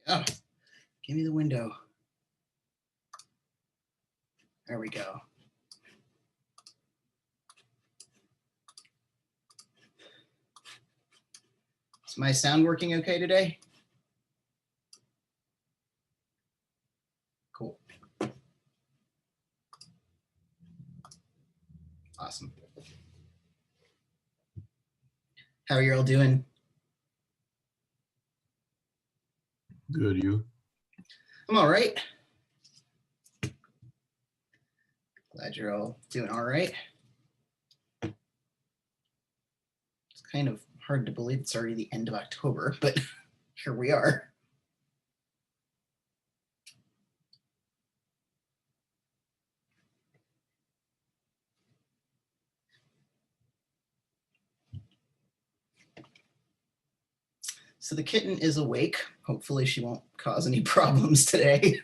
Oh, give me the window. There we go. Is my sound working okay today? Cool. Awesome. How are you all doing? Good, you? I'm all right. Glad you're all doing all right. It's kind of hard to believe it's already the end of October, but here we are. So the kitten is awake. Hopefully she won't cause any problems today.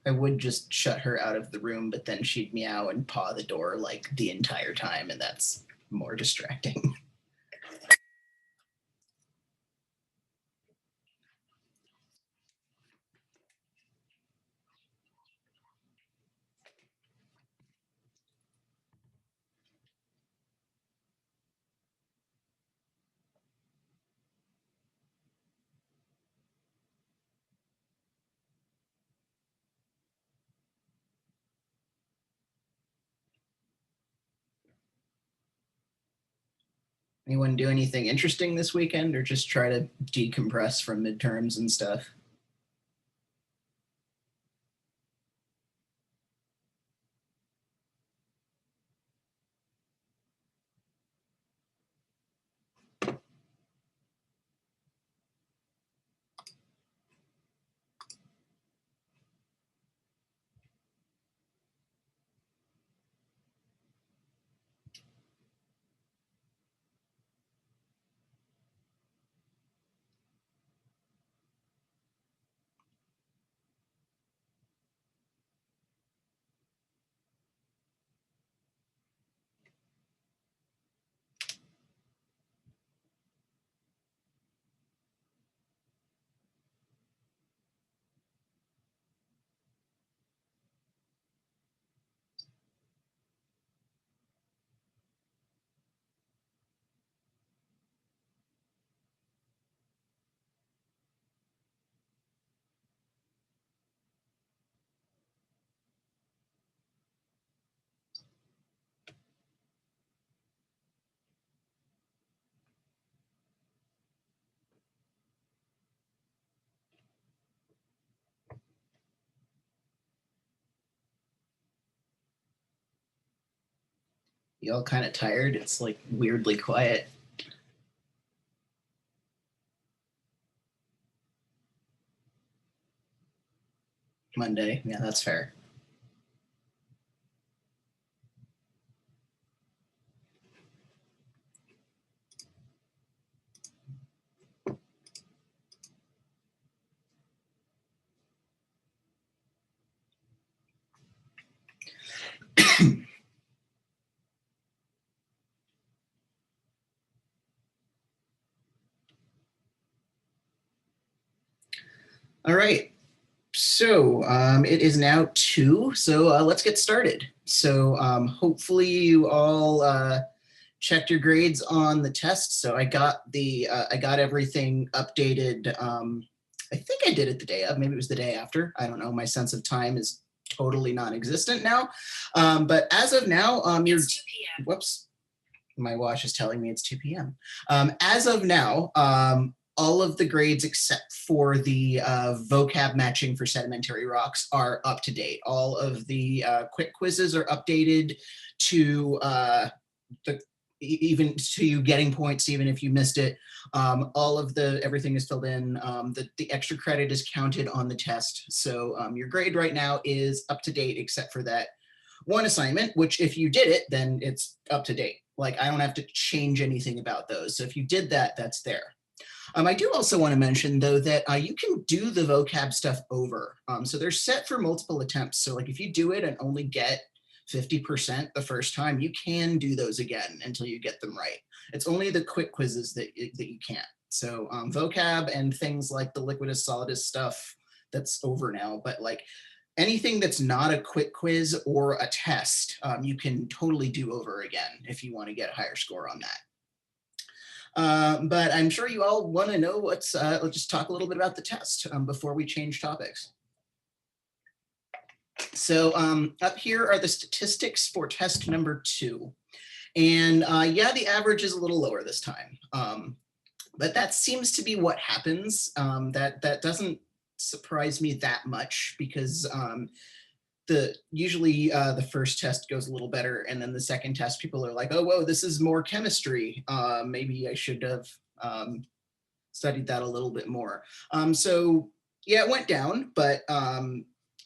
I would just shut her out of the room, but then she'd meow and paw the door like the entire time, and that's more distracting. Anyone do anything interesting this weekend or just try to decompress from midterms and stuff? You all kind of tired? It's like weirdly quiet. Monday, yeah, that's fair. All right. So it is now 2, so let's get started. So hopefully you all checked your grades on the test. So I got everything updated. I think I did it the day of. Maybe it was the day after. I don't know. My sense of time is totally non-existent now. But as of now, you're. It's 2 p.m. Whoops. My watch is telling me it's 2 p.m. As of now, all of the grades except for the vocab matching for sedimentary rocks are up to date. All of the quick quizzes are updated to even to you getting points even if you missed it. All of everything is filled in. The extra credit is counted on the test. So your grade right now is up to date except for that one assignment, which if you did it, then it's up to date. Like I don't have to change anything about those. So if you did that, that's there. I do also want to mention, though, that you can do the vocab stuff over. So they're set for multiple attempts. So like if you do it and only get 50% the first time, you can do those again until you get them right. It's only the quick quizzes that you can't. So vocab and things like the liquidus solidus stuff, that's over now, but like anything that's not a quick quiz or a test, you can totally do over again if you want to get a higher score on that. But I'm sure you all want to know let's just talk a little bit about the test before we change topics. So up here are the statistics for test number 2. And yeah, the average is a little lower this time. But that seems to be what happens. That doesn't surprise me that much because usually the first test goes a little better, and then the second test people are like, oh, whoa, this is more chemistry. Maybe I should have studied that a little bit more. So yeah, it went down, but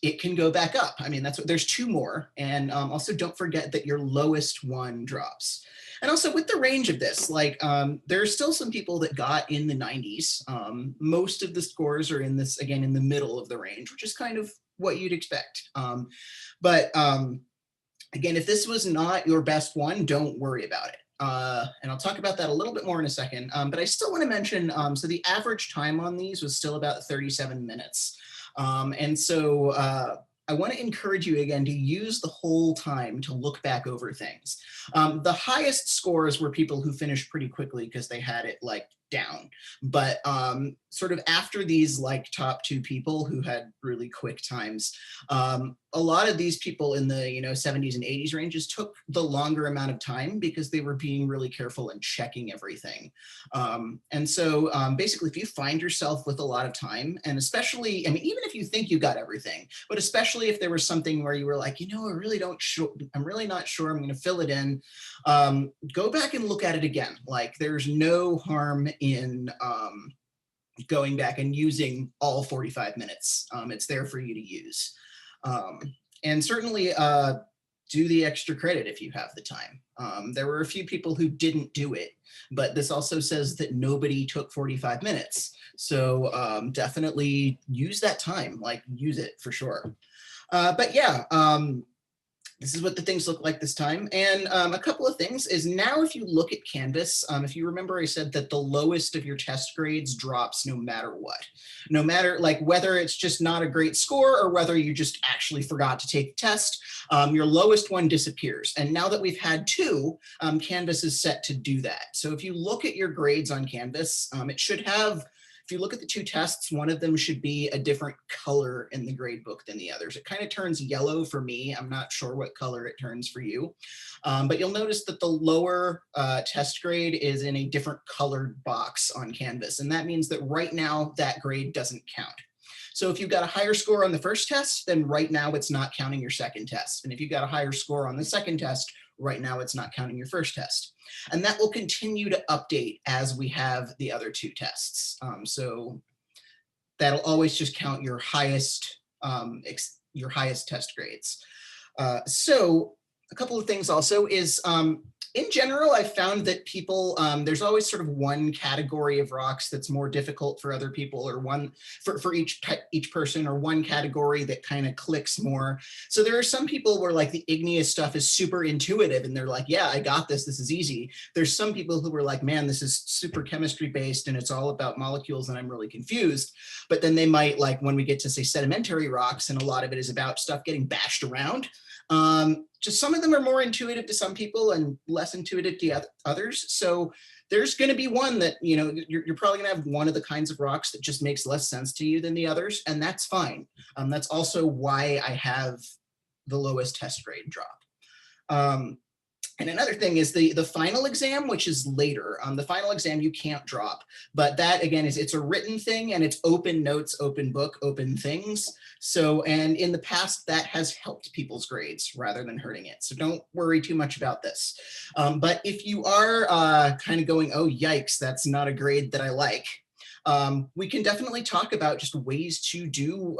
it can go back up. I mean, there's 2 more. And also don't forget that your lowest one drops. And also with the range of this, like there are still some people that got in the 90s. Most of the scores are in this, again, in the middle of the range, which is kind of what you'd expect. But again, if this was not your best one, don't worry about it. And I'll talk about that a little bit more in a second. But I still want to mention, so the average time on these was still about 37 minutes. And so I want to encourage you again to use the whole time to look back over things. The highest scores were people who finished pretty quickly because they had it like down. But sort of after these like top 2 people who had really quick times, a lot of these people in the 70s and 80s ranges took the longer amount of time because they were being really careful and checking everything. And so basically, if you find yourself with a lot of time, and especially, I mean, even if you think you got everything, but especially if there was something where you were like, I'm really not sure, I'm going to fill it in, go back and look at it again. Like there's no harm in going back and using all 45 minutes. It's there for you to use. And certainly do the extra credit if you have the time. There were a few people who didn't do it, but this also says that nobody took 45 minutes. So definitely use that time, like use it for sure. But yeah, this is what the things look like this time. And a couple of things is now if you look at Canvas, if you remember I said that the lowest of your test grades drops no matter what. No matter like whether it's just not a great score or whether you just actually forgot to take the test, your lowest one disappears. And now that we've had 2, Canvas is set to do that. So if you look at your grades on Canvas, it should have, if you look at the 2 tests, one of them should be a different color in the grade book than the others. It kind of turns yellow for me. I'm not sure what color it turns for you. But you'll notice that the lower test grade is in a different colored box on Canvas. And that means that right now that grade doesn't count. So if you got a higher score on the first test, then right now it's not counting your second test. And if you got a higher score on the second test, right now it's not counting your first test. And that will continue to update as we have the other 2 tests. So that'll always just count your highest test grades. So a couple of things also is, in general, I found that people, there's always sort of one category of rocks that's more difficult for other people, or one for each person, or one category that kind of clicks more. So there are some people where like the igneous stuff is super intuitive and they're like, yeah, I got this, this is easy. There's some people who were like, man, this is super chemistry based and it's all about molecules and I'm really confused. But then they might, like when we get to say sedimentary rocks, and a lot of it is about stuff getting bashed around. Just some of them are more intuitive to some people and less intuitive to others. So there's going to be one that, you're probably going to have one of the kinds of rocks that just makes less sense to you than the others. And that's fine. That's also why I have the lowest test grade drop. And another thing is the final exam, which is later. The final exam you can't drop, but that again it's a written thing and it's open notes, open book, open things. So, and in the past that has helped people's grades rather than hurting it. So don't worry too much about this. But if you are kind of going, oh, yikes, that's not a grade that I like. We can definitely talk about just ways to do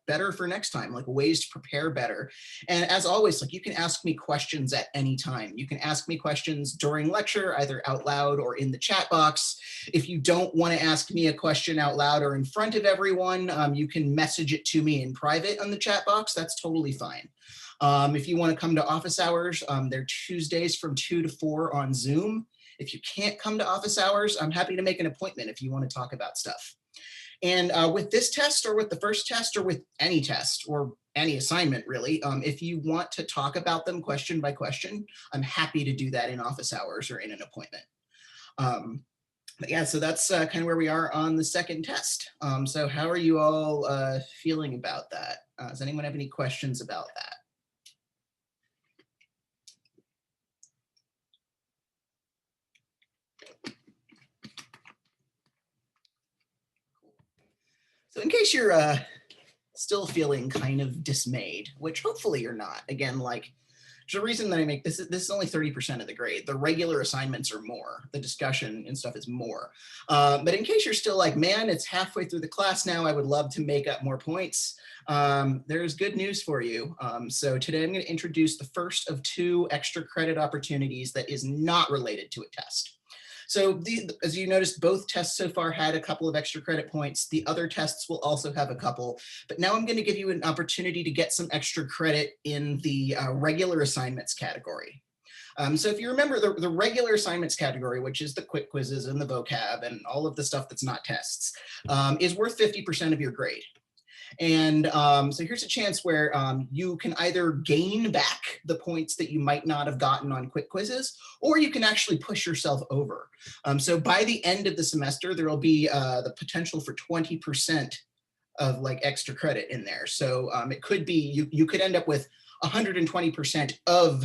better for next time, like ways to prepare better. And as always, like you can ask me questions at any time. You can ask me questions during lecture, either out loud or in the chat box. If you don't want to ask me a question out loud or in front of everyone, you can message it to me in private on the chat box. That's totally fine. If you want to come to office hours, they're Tuesdays from 2 to 4 on Zoom. If you can't come to office hours, I'm happy to make an appointment if you want to talk about stuff. And with this test or with the first test or with any test or any assignment really, if you want to talk about them question by question, I'm happy to do that in office hours or in an appointment. But yeah, so that's kind of where we are on the second test. So how are you all feeling about that? Does anyone have any questions about that? So in case you're still feeling kind of dismayed, which hopefully you're not, again, like there's a reason that I make this is only 30% of the grade. The regular assignments are more. The discussion and stuff is more. But in case you're still like, man, it's halfway through the class now, I would love to make up more points. There's good news for you. So today I'm going to introduce the first of 2 extra credit opportunities that is not related to a test. So as you noticed, both tests so far had a couple of extra credit points. The other tests will also have a couple, but now I'm going to give you an opportunity to get some extra credit in the regular assignments category. So if you remember the regular assignments category, which is the quick quizzes and the vocab and all of the stuff that's not tests, is worth 50% of your grade. And so here's a chance where you can either gain back the points that you might not have gotten on quick quizzes, or you can actually push yourself over. So by the end of the semester, there will be the potential for 20% of like extra credit in there. So it could be, you could end up with 120% of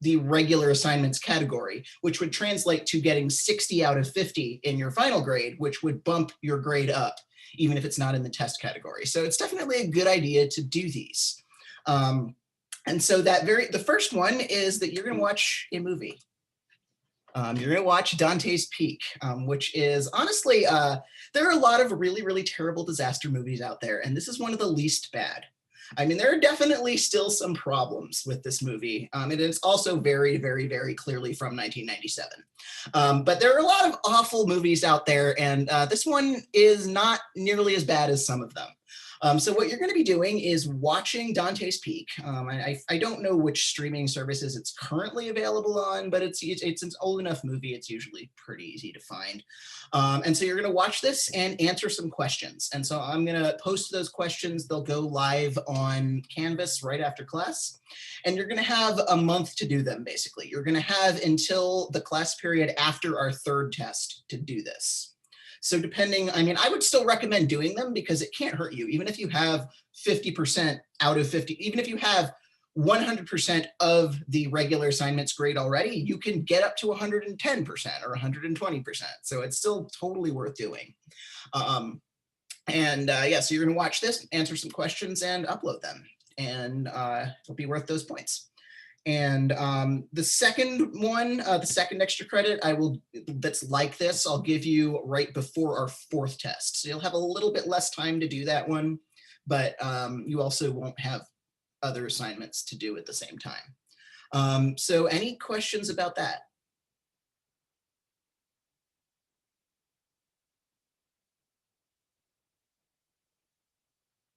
the regular assignments category, which would translate to getting 60 out of 50 in your final grade, which would bump your grade up, even if it's not in the test category. So it's definitely a good idea to do these. And so the first one is that you're going to watch a movie. You're going to watch Dante's Peak, which is honestly, there are a lot of really, really terrible disaster movies out there, and this is one of the least bad. I mean, there are definitely still some problems with this movie. It is also very, very, very clearly from 1997. But there are a lot of awful movies out there, and this one is not nearly as bad as some of them. So what you're going to be doing is watching Dante's Peak. I don't know which streaming services it's currently available on, but it's an old enough movie, it's usually pretty easy to find. And so you're going to watch this and answer some questions. And so I'm going to post those questions. They'll go live on Canvas right after class. And you're going to have a month to do them, basically. You're going to have until the class period after our third test to do this. So depending, I mean, I would still recommend doing them because it can't hurt you. Even if you have 50% out of 50, even if you have 100% of the regular assignments grade already, you can get up to 110% or 120%. So it's still totally worth doing. Yeah, so you're gonna watch this, answer some questions and upload them. And it'll be worth those points. And the second one, the second extra credit, that's like this, I'll give you right before our fourth test. So you'll have a little bit less time to do that one, but you also won't have other assignments to do at the same time. So any questions about that?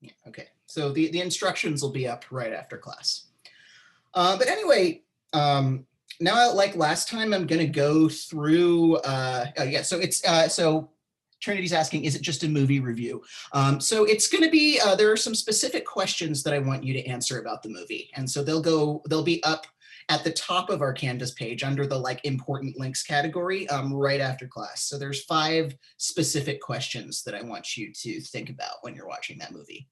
Yeah, okay, so the instructions will be up right after class. But anyway, now like last time, I'm going to go through, yeah, so it's, so Trinity's asking, is it just a movie review? So it's going to be, there are some specific questions that I want you to answer about the movie. And so they'll be up at the top of our Canvas page under the like important links category right after class. So there's 5 specific questions that I want you to think about when you're watching that movie.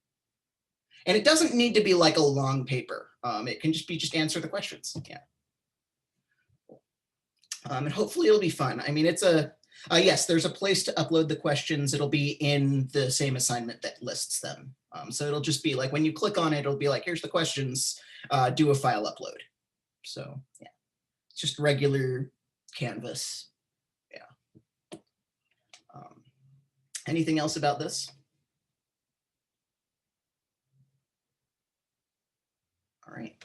And it doesn't need to be like a long paper. It can just be answer the questions. Yeah. And hopefully it'll be fun. I mean, it's yes, there's a place to upload the questions. It'll be in the same assignment that lists them. So it'll just be like, when you click on it, it'll be like, here's the questions, do a file upload. So yeah, it's just regular Canvas. Yeah. Anything else about this? All right.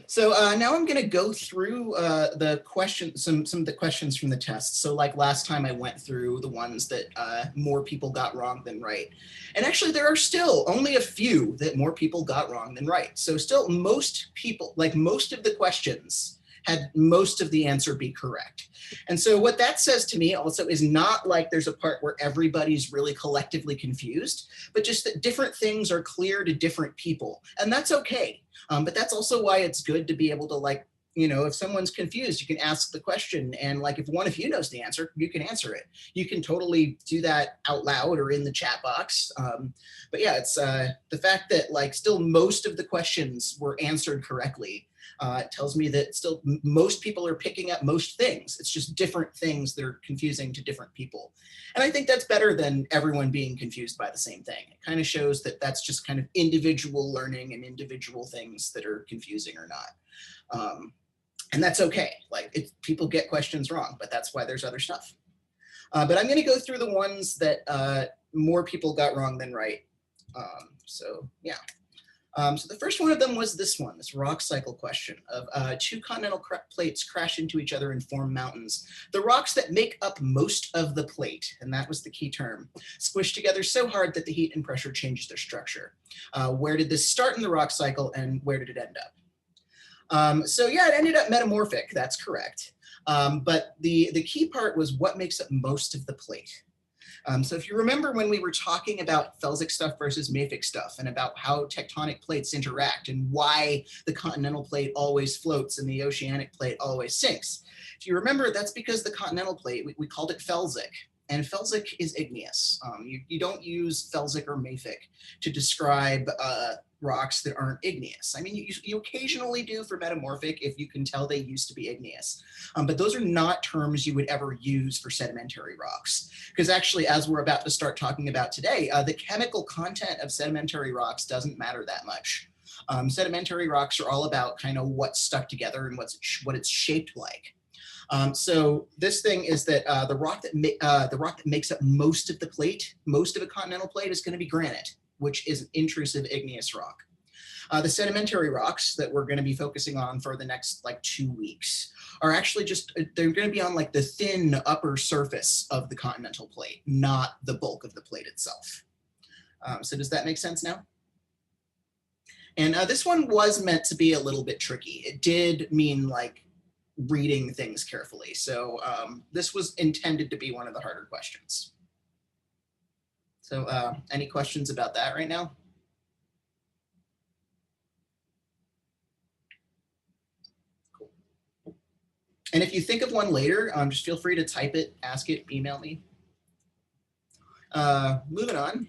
So now I'm going to go through the question, some of the questions from the test. So like last time I went through the ones that more people got wrong than right. And actually there are still only a few that more people got wrong than right. So still most people, like most of the questions had most of the answer be correct. And so what that says to me also is not like there's a part where everybody's really collectively confused, but just that different things are clear to different people. And that's okay. But that's also why it's good to be able to, like, you know, if someone's confused, you can ask the question, and like if one of you knows the answer, you can answer it. You can totally do that out loud or in the chat box. But yeah, it's the fact that like still most of the questions were answered correctly. It tells me that still most people are picking up most things. It's just different things that are confusing to different people. And I think that's better than everyone being confused by the same thing. It kind of shows that that's just kind of individual learning and individual things that are confusing or not. And that's okay. Like people get questions wrong, but that's why there's other stuff. But I'm going to go through the ones that more people got wrong than right. So yeah. So the first one of them was this one, this rock cycle question of two continental plates crash into each other and form mountains. The rocks that make up most of the plate, and that was the key term, squished together so hard that the heat and pressure changes their structure. Where did this start in the rock cycle and where did it end up? So yeah, it ended up metamorphic, that's correct. But the key part was what makes up most of the plate. So if you remember when we were talking about felsic stuff versus mafic stuff and about how tectonic plates interact and why the continental plate always floats and the oceanic plate always sinks. If you remember, that's because the continental plate, we called it felsic. And felsic is igneous. You don't use felsic or mafic to describe rocks that aren't igneous. I mean, you occasionally do for metamorphic if you can tell they used to be igneous. But those are not terms you would ever use for sedimentary rocks. Because actually, as we're about to start talking about today, the chemical content of sedimentary rocks doesn't matter that much. Sedimentary rocks are all about kind of what's stuck together and what it's shaped like. So this thing is that the rock that makes up most of the plate, most of a continental plate, is going to be granite, which is an intrusive igneous rock. The sedimentary rocks that we're going to be focusing on for the next like 2 weeks are actually they're going to be on like the thin upper surface of the continental plate, not the bulk of the plate itself. So does that make sense now? And this one was meant to be a little bit tricky. It did mean like reading things carefully. So this was intended to be one of the harder questions. So any questions about that right now? Cool. And if you think of one later, just feel free to type it, ask it, email me. Moving on.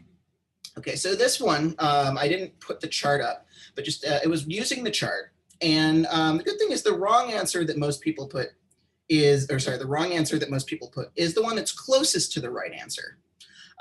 Okay, so this one, I didn't put the chart up, but just it was using the chart. And the good thing is the wrong answer that most people put is, the wrong answer that most people put is the one that's closest to the right answer.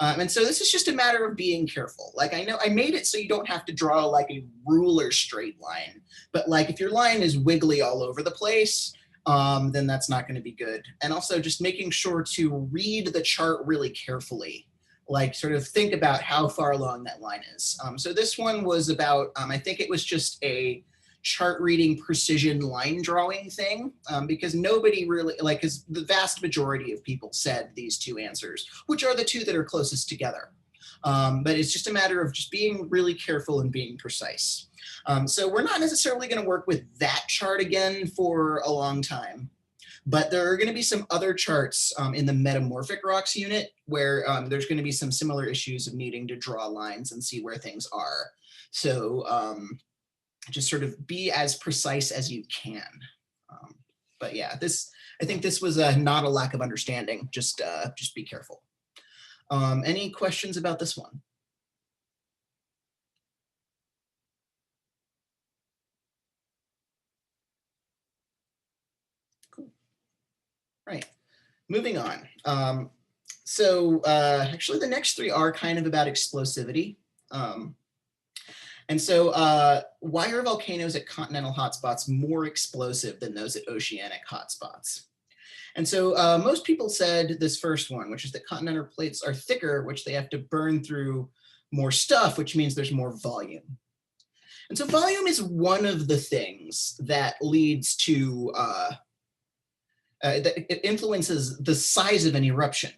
And so this is just a matter of being careful. Like I know I made it so you don't have to draw like a ruler straight line, but like if your line is wiggly all over the place, then that's not going to be good. And also just making sure to read the chart really carefully. Like sort of think about how far along that line is. So this one was about, I think it was just a chart reading precision line drawing thing, because nobody really, like, because the vast majority of people said these two answers, which are the two that are closest together. But it's just a matter of just being really careful and being precise. So we're not necessarily going to work with that chart again for a long time. But there are going to be some other charts in the metamorphic rocks unit where there's going to be some similar issues of needing to draw lines and see where things are. So just sort of be as precise as you can. But yeah, I think this was not a lack of understanding. Just be careful. Any questions about this one? Right, moving on. So actually the next three are kind of about explosivity. And so why are volcanoes at continental hotspots more explosive than those at oceanic hotspots? And so most people said this first one, which is that continental plates are thicker, which they have to burn through more stuff, which means there's more volume. And so volume is one of the things that leads to, that it influences the size of an eruption.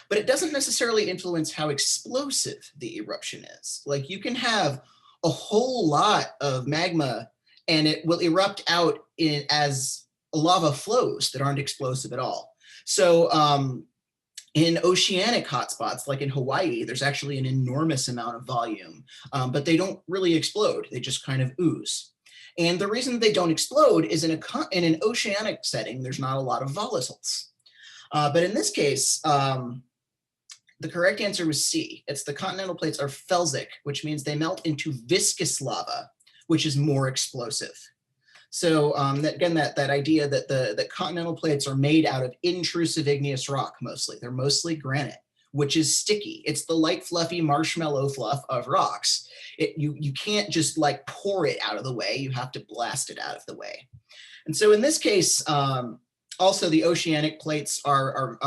But it doesn't necessarily influence how explosive the eruption is. Like you can have a whole lot of magma and it will erupt out as lava flows that aren't explosive at all. So in oceanic hotspots, like in Hawaii, there's actually an enormous amount of volume, but they don't really explode. They just kind of ooze. And the reason they don't explode is in an oceanic setting, there's not a lot of volatiles. But in this case, the correct answer was C. It's the continental plates are felsic, which means they melt into viscous lava, which is more explosive. So that idea that the continental plates are made out of intrusive igneous rock mostly. They're mostly granite, which is sticky. It's the light, fluffy marshmallow fluff of rocks. You can't just like pour it out of the way. You have to blast it out of the way. And so in this case, also the oceanic plates are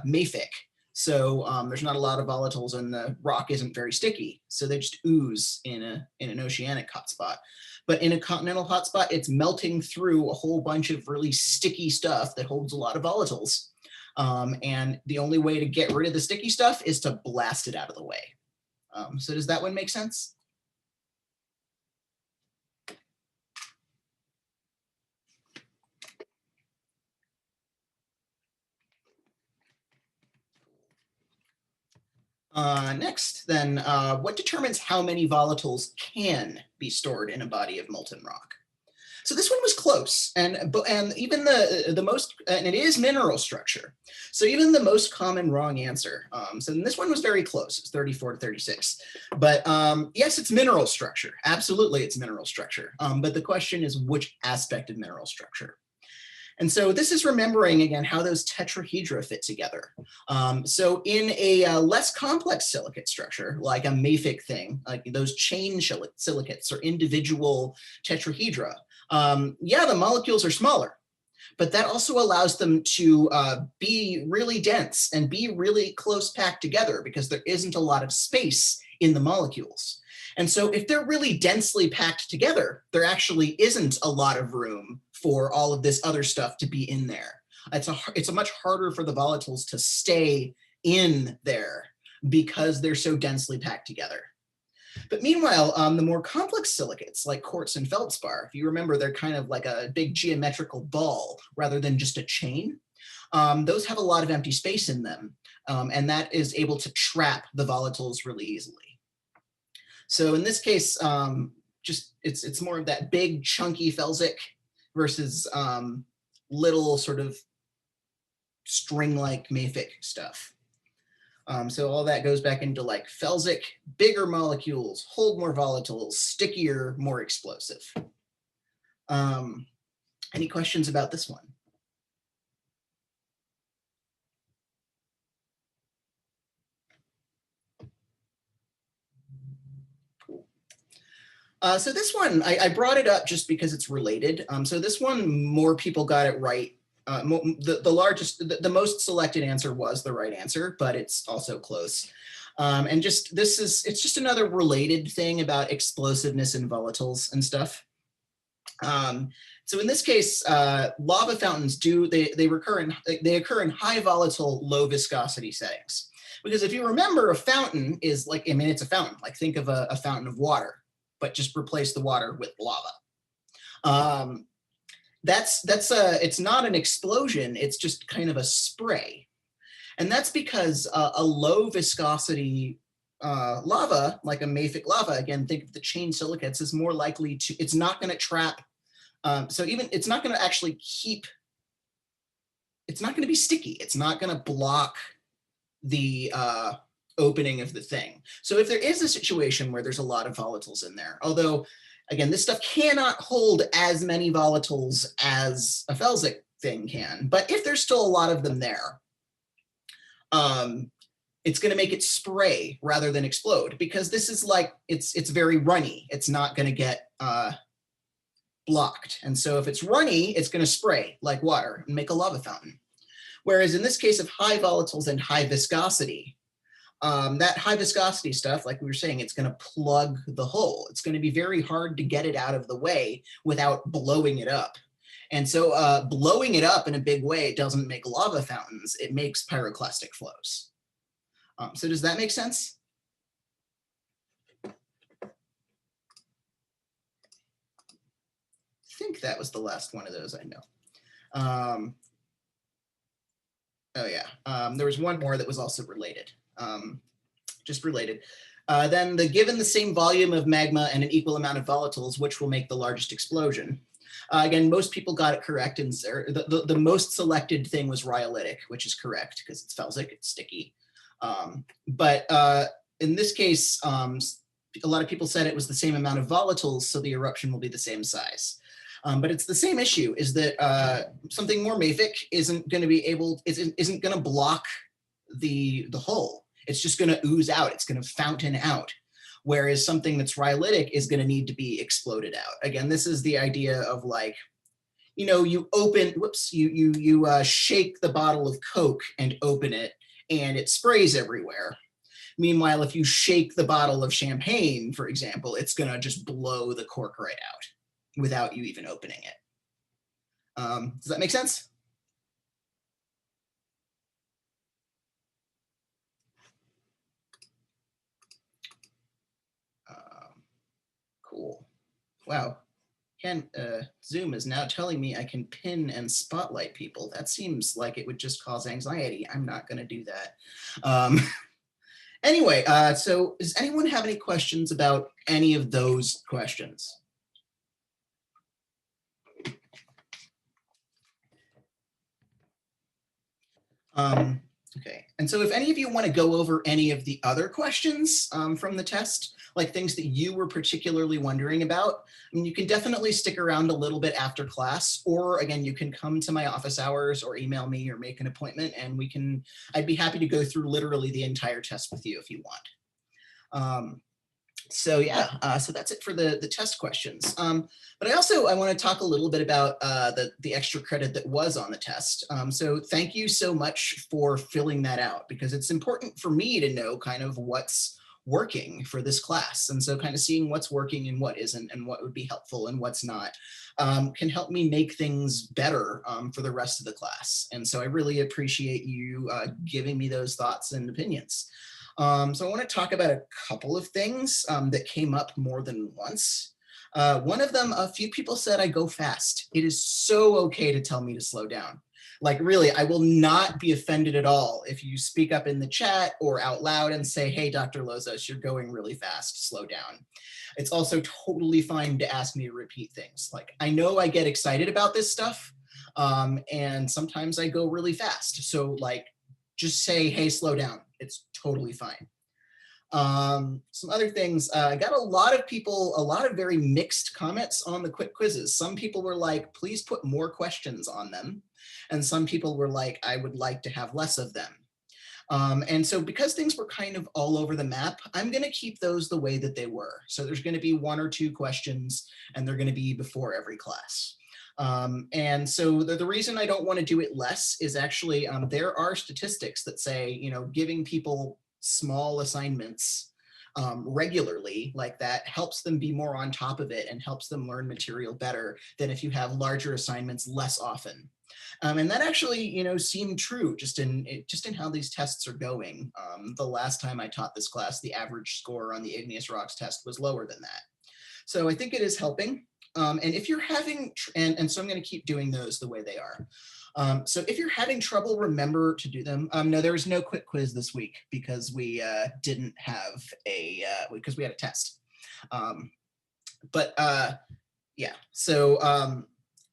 mafic. So there's not a lot of volatiles and the rock isn't very sticky. So they just ooze in an oceanic hotspot. But in a continental hotspot, it's melting through a whole bunch of really sticky stuff that holds a lot of volatiles. And the only way to get rid of the sticky stuff is to blast it out of the way. So does that one make sense? Next, then, what determines how many volatiles can be stored in a body of molten rock? So this one was close, and even the most, and it is mineral structure. So even the most common wrong answer. So this one was very close. It's 34 to 36. But yes, it's mineral structure. Absolutely, it's mineral structure. But the question is which aspect of mineral structure? And so this is remembering, again, how those tetrahedra fit together. So in a less complex silicate structure, like a mafic thing, like those chain silicates or individual tetrahedra, yeah, the molecules are smaller, but that also allows them to be really dense and be really close packed together because there isn't a lot of space in the molecules. And so if they're really densely packed together, there actually isn't a lot of room for all of this other stuff to be in there. It's a much harder for the volatiles to stay in there because they're so densely packed together. But meanwhile, the more complex silicates like quartz and feldspar, if you remember, they're kind of like a big geometrical ball rather than just a chain. Those have a lot of empty space in them, and that is able to trap the volatiles really easily. So in this case, it's more of that big chunky felsic versus little sort of string-like mafic stuff. So all that goes back into like felsic, bigger molecules, hold more volatiles, stickier, more explosive. Any questions about this one? Cool. So this one, I brought it up just because it's related. So this one, more people got it right. The most selected answer was the right answer, but it's also close. And it's just another related thing about explosiveness and volatiles and stuff. So in this case, lava fountains they occur in high volatile, low viscosity settings. Because if you remember, a fountain is like, I mean, it's a fountain. Like think of a fountain of water, but just replace the water with lava. It's not an explosion, it's just kind of a spray. And that's because a low viscosity lava, like a mafic lava, again, think of the chain silicates, is more likely to, it's not going to trap, it's not going to actually it's not going to be sticky. It's not going to block the opening of the thing. So if there is a situation where there's a lot of volatiles in there, although again, this stuff cannot hold as many volatiles as a felsic thing can, but if there's still a lot of them there, it's going to make it spray rather than explode because this is like, it's very runny. It's not going to get blocked. And so if it's runny, it's going to spray like water and make a lava fountain. Whereas in this case of high volatiles and high viscosity, that high viscosity stuff, like we were saying, it's going to plug the hole. It's going to be very hard to get it out of the way without blowing it up. And so blowing it up in a big way doesn't make lava fountains, it makes pyroclastic flows. So does that make sense? I think that was the last one of those I know. Oh yeah, there was one more that was also related, just related. Then given the same volume of magma and an equal amount of volatiles, which will make the largest explosion? Again, most people got it correct, and the most selected thing was rhyolitic, which is correct because it's felsic, it's sticky. But in this case, a lot of people said it was the same amount of volatiles, so the eruption will be the same size. But it's the same issue, is that something more mafic isn't going to be able, isn't going to block the hole. It's just going to ooze out. It's going to fountain out. Whereas something that's rhyolitic is going to need to be exploded out. Again, this is the idea of like, you know, you open, whoops, you shake the bottle of Coke and open it, and it sprays everywhere. Meanwhile, if you shake the bottle of champagne, for example, it's going to just blow the cork right out without you even opening it. Does that make sense? Cool. Wow. Zoom is now telling me I can pin and spotlight people. That seems like it would just cause anxiety. I'm not going to do that. Anyway, so does anyone have any questions about any of those questions? Okay, and so if any of you want to go over any of the other questions from the test, like things that you were particularly wondering about, I mean, you can definitely stick around a little bit after class, or again, you can come to my office hours or email me or make an appointment, and I'd be happy to go through literally the entire test with you if you want. So yeah, so that's it for the test questions. But I want to talk a little bit about the extra credit that was on the test. So thank you so much for filling that out, because it's important for me to know kind of what's working for this class. And so kind of seeing what's working and what isn't, and what would be helpful and what's not, can help me make things better for the rest of the class. And so I really appreciate you giving me those thoughts and opinions. So I want to talk about a couple of things that came up more than once. One of them, a few people said I go fast. It is so okay to tell me to slow down. Like really, I will not be offended at all if you speak up in the chat or out loud and say, hey, Dr. Lozos, you're going really fast, slow down. It's also totally fine to ask me to repeat things. Like, I know I get excited about this stuff, and sometimes I go really fast. So like, just say, hey, slow down. It's totally fine. Some other things, I got a lot of very mixed comments on the quick quizzes. Some people were like, please put more questions on them. And some people were like, I would like to have less of them. And so because things were kind of all over the map, I'm going to keep those the way that they were. So there's going to be 1 or 2 questions, and they're going to be before every class. And so the reason I don't want to do it less is actually there are statistics that say, you know, giving people small assignments regularly like that helps them be more on top of it and helps them learn material better than if you have larger assignments less often. And that actually, you know, seemed true just in how these tests are going. The last time I taught this class, the average score on the igneous rocks test was lower than that. So I think it is helping. And if you're having, and so I'm going to keep doing those the way they are. So if you're having trouble, remember to do them. No, there was no quick quiz this week because we didn't have because we had a test. Yeah, so,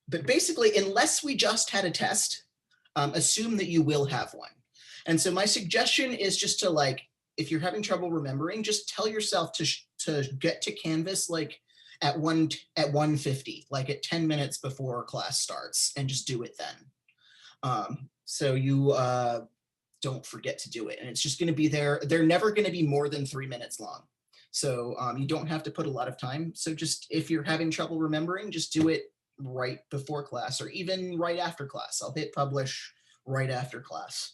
but basically, unless we just had a test, assume that you will have one. And so my suggestion is just to like, if you're having trouble remembering, just tell yourself to get to Canvas like at 1:50, like at 10 minutes before class starts, and just do it then. So you don't forget to do it. And it's just going to be there. They're never going to be more than 3 minutes long. So you don't have to put a lot of time. So just if you're having trouble remembering, just do it right before class or even right after class. I'll hit publish right after class.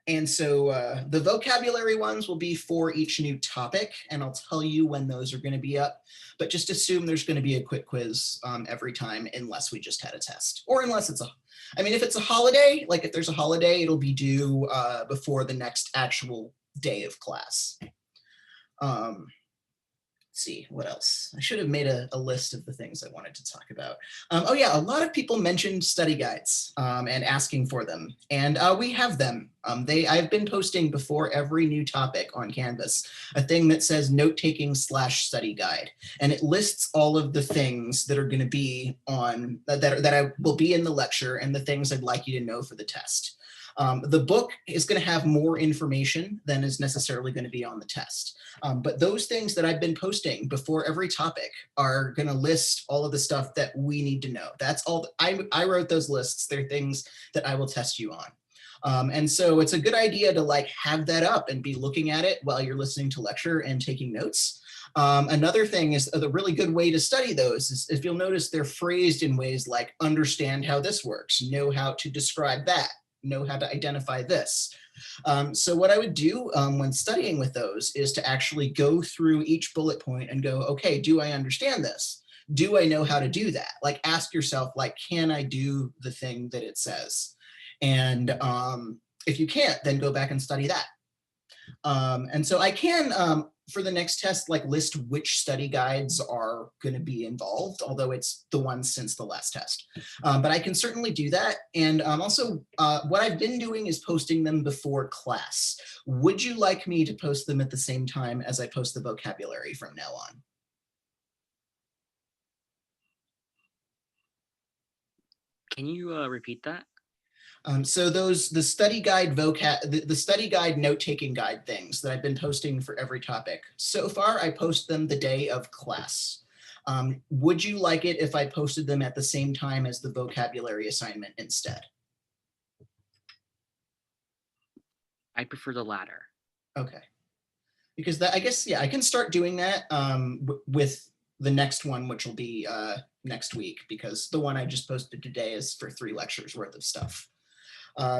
And so the vocabulary ones will be for each new topic, and I'll tell you when those are going to be up. But just assume there's going to be a quick quiz every time, unless we just had a test, or unless it's if it's a holiday, like if there's a holiday, it'll be due before the next actual day of class. See what else. I should have made a list of the things I wanted to talk about. Oh yeah, a lot of people mentioned study guides and asking for them, and we have them. I've been posting before every new topic on Canvas a thing that says note-taking / study guide, and it lists all of the things that are going to be on that I will be in the lecture and the things I'd like you to know for the test. The book is going to have more information than is necessarily going to be on the test. But those things that I've been posting before every topic are going to list all of the stuff that we need to know. That's all. I wrote those lists. They're things that I will test you on. And so it's a good idea to like have that up and be looking at it while you're listening to lecture and taking notes. Another thing is the really good way to study those is if you'll notice they're phrased in ways like understand how this works, know how to describe that, know how to identify this. So what I would do when studying with those is to actually go through each bullet point and go, okay, do I understand this? Do I know how to do that? Like ask yourself, like, can I do the thing that it says? And if you can't, then go back and study that. And so I can, for the next test, like list which study guides are going to be involved, although it's the ones since the last test. But I can certainly do that. And also what I've been doing is posting them before class. Would you like me to post them at the same time as I post the vocabulary from now on? Can you repeat that? So the study guide the study guide note-taking guide things that I've been posting for every topic. So far, I post them the day of class. Would you like it if I posted them at the same time as the vocabulary assignment instead? I prefer the latter. Okay. Because that, I guess, yeah, I can start doing that with the next one, which will be next week, because the one I just posted today is for 3 lectures worth of stuff.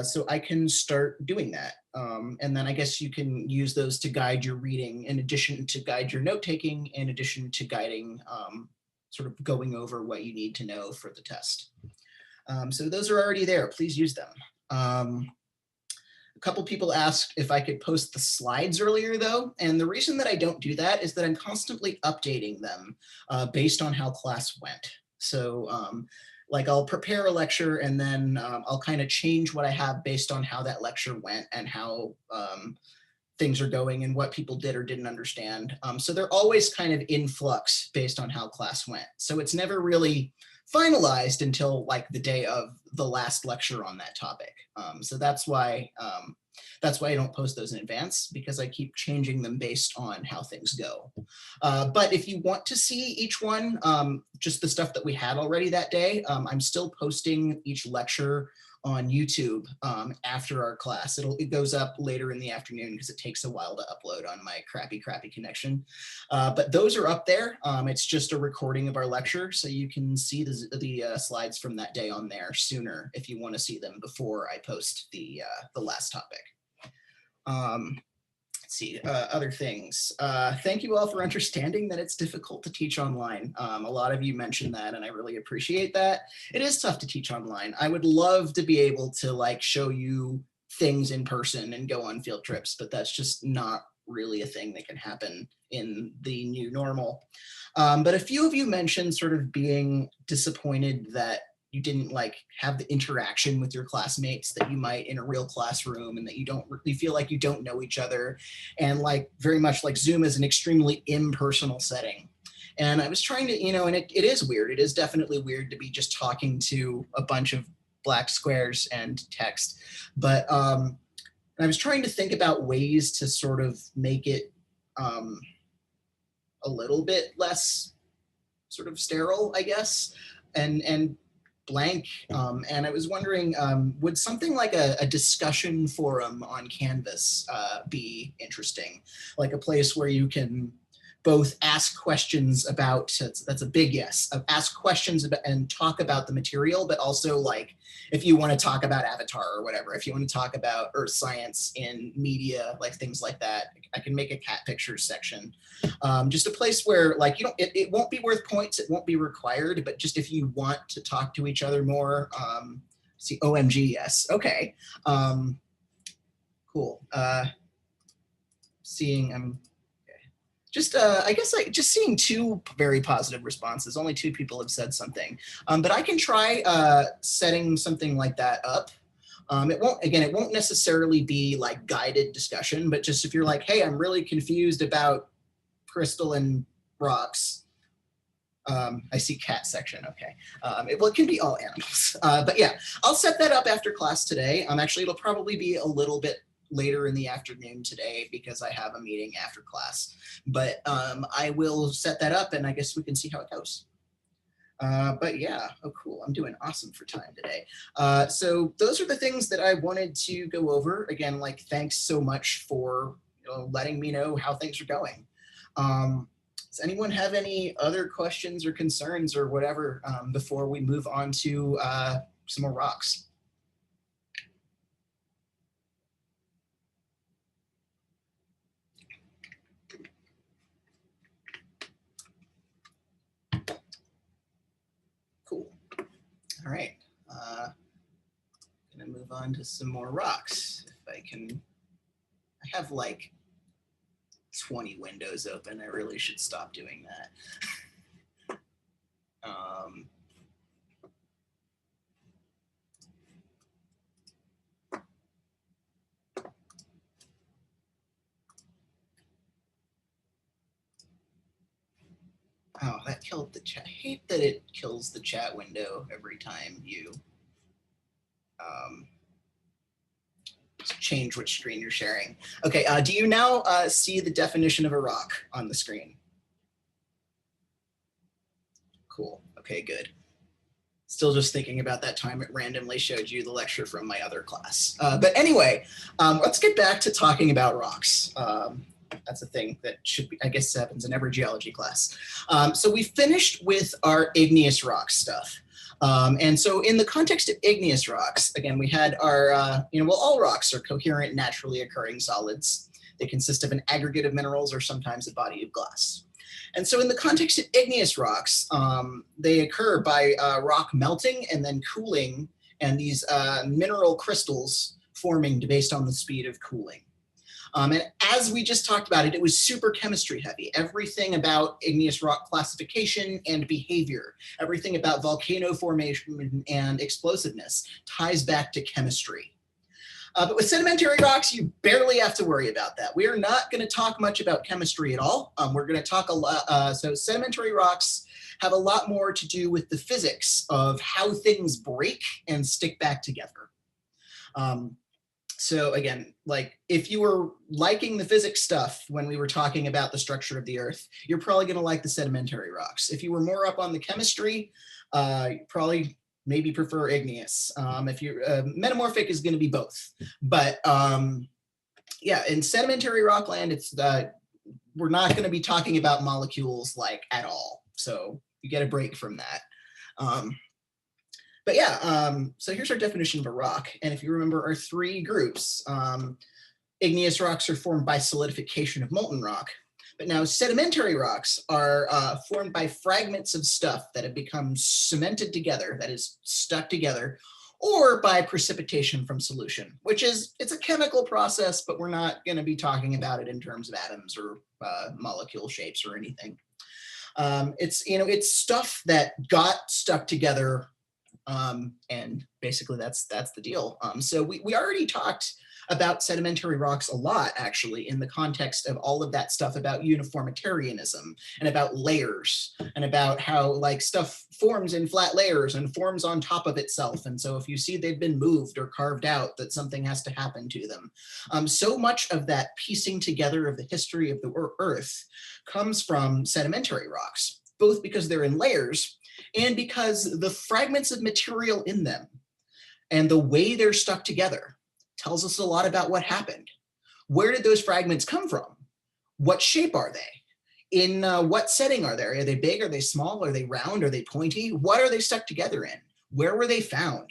So I can start doing that. And then I guess you can use those to guide your reading in addition to guide your note-taking, in addition to guiding, sort of going over what you need to know for the test. So those are already there. Please use them. A couple people asked if I could post the slides earlier though. And the reason that I don't do that is that I'm constantly updating them based on how class went. So like I'll prepare a lecture and then I'll kind of change what I have based on how that lecture went and how things are going and what people did or didn't understand. So they're always kind of in flux based on how class went. So it's never really finalized until like the day of the last lecture on that topic. So that's why I don't post those in advance, because I keep changing them based on how things go. But if you want to see each one, just the stuff that we had already that day, I'm still posting each lecture on YouTube after our class. It goes up later in the afternoon because it takes a while to upload on my crappy connection. But those are up there. It's just a recording of our lecture, so you can see the slides from that day on there sooner if you want to see them before I post the last topic. Let's see, other things. Thank you all for understanding that it's difficult to teach online. A lot of you mentioned that, and I really appreciate that. It is tough to teach online. I would love to be able to like show you things in person and go on field trips, but that's just not really a thing that can happen in the new normal. But a few of you mentioned sort of being disappointed that you didn't like have the interaction with your classmates that you might in a real classroom, and that you don't really feel like you don't know each other, and like very much like Zoom is an extremely impersonal setting. And I was trying to, and it is weird. It is definitely weird to be just talking to a bunch of black squares and text. But I was trying to think about ways to sort of make it a little bit less sort of sterile, I guess, and blank. And I was wondering, would something like a discussion forum on Canvas be interesting? Like a place where you can both ask questions about, that's a big yes, ask questions about and talk about the material, but also like if you want to talk about Avatar or whatever, if you want to talk about earth science in media, like things like that, I can make a cat pictures section. Just a place where like, you know, it won't be worth points, it won't be required, but just if you want to talk to each other more, see, OMG, yes, okay. Cool. Seeing, just I guess like just seeing two very positive responses. Only two people have said something, but I can try setting something like that up. It won't necessarily be like guided discussion, but just if you're like, hey, I'm really confused about crystal and rocks. I see cat section. Okay. It can be all animals, but yeah, I'll set that up after class today. Actually, it'll probably be a little bit later in the afternoon today because I have a meeting after class, but I will set that up and I guess we can see how it goes. But yeah, oh cool, I'm doing awesome for time today. So those are the things that I wanted to go over. Again, like thanks so much for letting me know how things are going. Does anyone have any other questions or concerns or whatever before we move on to some more rocks? Cool. All right. Gonna move on to some more rocks. If I can, I have like 20 windows open. I really should stop doing that. Oh, that killed the chat. I hate that it kills the chat window every time you change which screen you're sharing. Okay, do you now see the definition of a rock on the screen? Cool, okay, good. Still just thinking about that time it randomly showed you the lecture from my other class. But anyway, let's get back to talking about rocks. That's a thing that should be, I guess, happens in every geology class. So we finished with our igneous rock stuff. And so in the context of igneous rocks, again, we had our, well, all rocks are coherent, naturally occurring solids. They consist of an aggregate of minerals or sometimes a body of glass. And so in the context of igneous rocks, they occur by rock melting and then cooling, and these mineral crystals forming based on the speed of cooling. And as we just talked about it was super chemistry heavy. Everything about igneous rock classification and behavior, everything about volcano formation and explosiveness ties back to chemistry. But with sedimentary rocks, you barely have to worry about that. We are not going to talk much about chemistry at all. We're going to talk a lot. So sedimentary rocks have a lot more to do with the physics of how things break and stick back together. So again, like if you were liking the physics stuff when we were talking about the structure of the earth, you're probably going to like the sedimentary rocks. If you were more up on the chemistry, probably maybe prefer igneous. If you're metamorphic is going to be both, but yeah, in sedimentary rockland, it's we're not going to be talking about molecules like at all. So you get a break from that. But yeah, so here's our definition of a rock. And if you remember our three groups, igneous rocks are formed by solidification of molten rock. But now sedimentary rocks are formed by fragments of stuff that have become cemented together, that is stuck together, or by precipitation from solution, which is, it's a chemical process, but we're not going to be talking about it in terms of atoms or molecule shapes or anything. It's stuff that got stuck together. And basically that's the deal. So we already talked about sedimentary rocks a lot, actually, in the context of all of that stuff about uniformitarianism and about layers and about how like stuff forms in flat layers and forms on top of itself. And so if you see they've been moved or carved out, that something has to happen to them. So much of that piecing together of the history of the earth comes from sedimentary rocks, both because they're in layers and because the fragments of material in them and the way they're stuck together tells us a lot about what happened. Where did those fragments come from? What shape are they? In what setting are they? Are they big? Are they small? Are they round? Are they pointy? What are they stuck together in? Where were they found?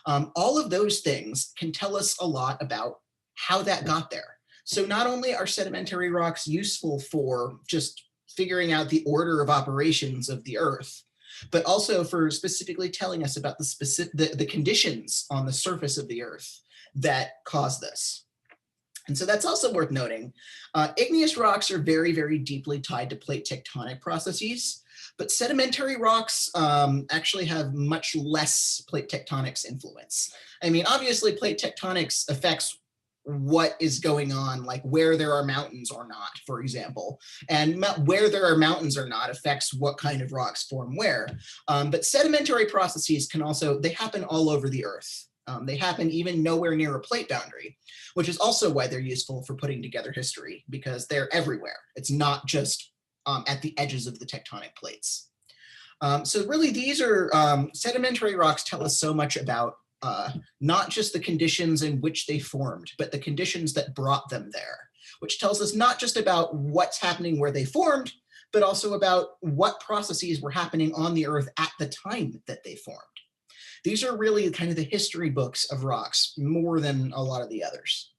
All of those things can tell us a lot about how that got there. So not only are sedimentary rocks useful for just figuring out the order of operations of the Earth, but also for specifically telling us about the conditions on the surface of the Earth that cause this. And so that's also worth noting. Igneous rocks are very, very deeply tied to plate tectonic processes, but sedimentary rocks actually have much less plate tectonics influence. I mean, obviously plate tectonics affects what is going on, like where there are mountains or not, for example, and where there are mountains or not affects what kind of rocks form where. But sedimentary processes can also, they happen all over the Earth. They happen even nowhere near a plate boundary, which is also why they're useful for putting together history, because they're everywhere. It's not just at the edges of the tectonic plates. So really these are, sedimentary rocks tell us so much about not just the conditions in which they formed, but the conditions that brought them there, which tells us not just about what's happening where they formed, but also about what processes were happening on the Earth at the time that they formed. These are really kind of the history books of rocks more than a lot of the others.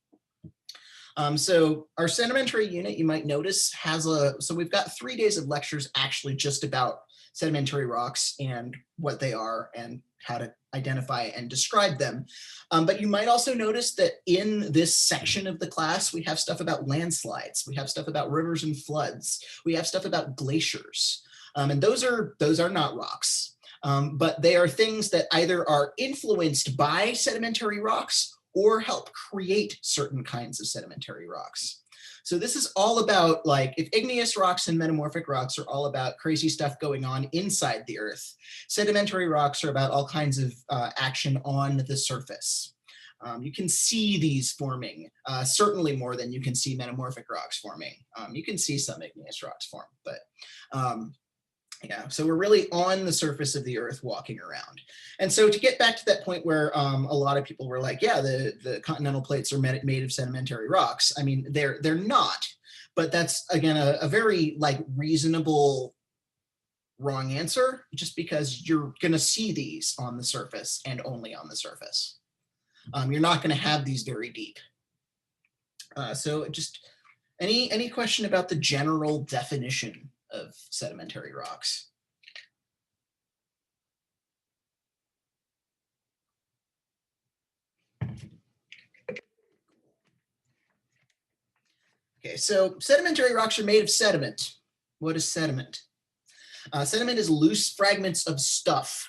So our sedimentary unit, you might notice, has so we've got 3 days of lectures actually just about sedimentary rocks and what they are and how to identify and describe them. But you might also notice that in this section of the class, we have stuff about landslides, we have stuff about rivers and floods, we have stuff about glaciers. And those are not rocks. But they are things that either are influenced by sedimentary rocks or help create certain kinds of sedimentary rocks. So this is all about, like, if igneous rocks and metamorphic rocks are all about crazy stuff going on inside the Earth, sedimentary rocks are about all kinds of action on the surface. You can see these forming, certainly more than you can see metamorphic rocks forming. You can see some igneous rocks form, but yeah, so we're really on the surface of the Earth walking around. And so to get back to that point where a lot of people were like, yeah, the continental plates are made of sedimentary rocks. I mean, they're not, but that's, again, a very like reasonable wrong answer, just because you're gonna see these on the surface and only on the surface. You're not gonna have these very deep. So just any question about the general definition of sedimentary rocks? Okay, so sedimentary rocks are made of sediment. What is sediment? Sediment is loose fragments of stuff.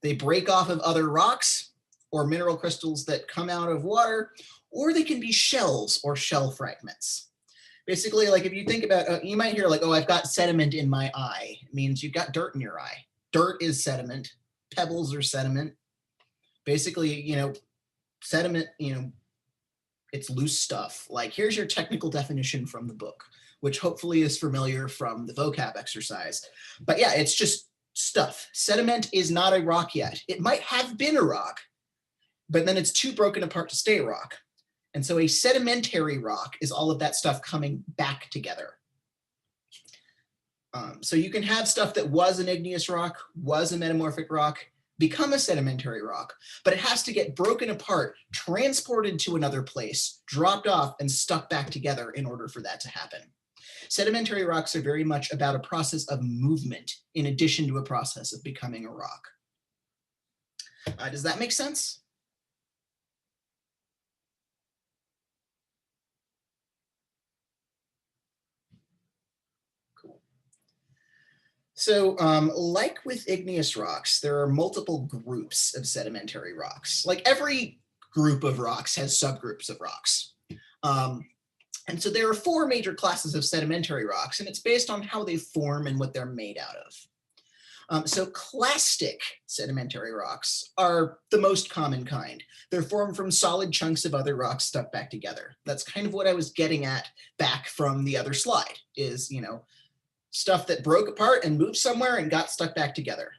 They break off of other rocks or mineral crystals that come out of water, or they can be shells or shell fragments. Basically, like if you think about, you might hear like, oh, I've got sediment in my eye. It means you've got dirt in your eye. Dirt is sediment. Pebbles are sediment. Basically, sediment, it's loose stuff. Like here's your technical definition from the book, which hopefully is familiar from the vocab exercise. But yeah, it's just stuff. Sediment is not a rock yet. It might have been a rock, but then it's too broken apart to stay a rock. And so a sedimentary rock is all of that stuff coming back together. So you can have stuff that was an igneous rock, was a metamorphic rock, become a sedimentary rock, but it has to get broken apart, transported to another place, dropped off, and stuck back together in order for that to happen. Sedimentary rocks are very much about a process of movement in addition to a process of becoming a rock. Does that make sense? So like with igneous rocks, there are multiple groups of sedimentary rocks. Like every group of rocks has subgroups of rocks. And so there are 4 major classes of sedimentary rocks, and it's based on how they form and what they're made out of. So clastic sedimentary rocks are the most common kind. They're formed from solid chunks of other rocks stuck back together. That's kind of what I was getting at back from the other slide is, stuff that broke apart and moved somewhere and got stuck back together.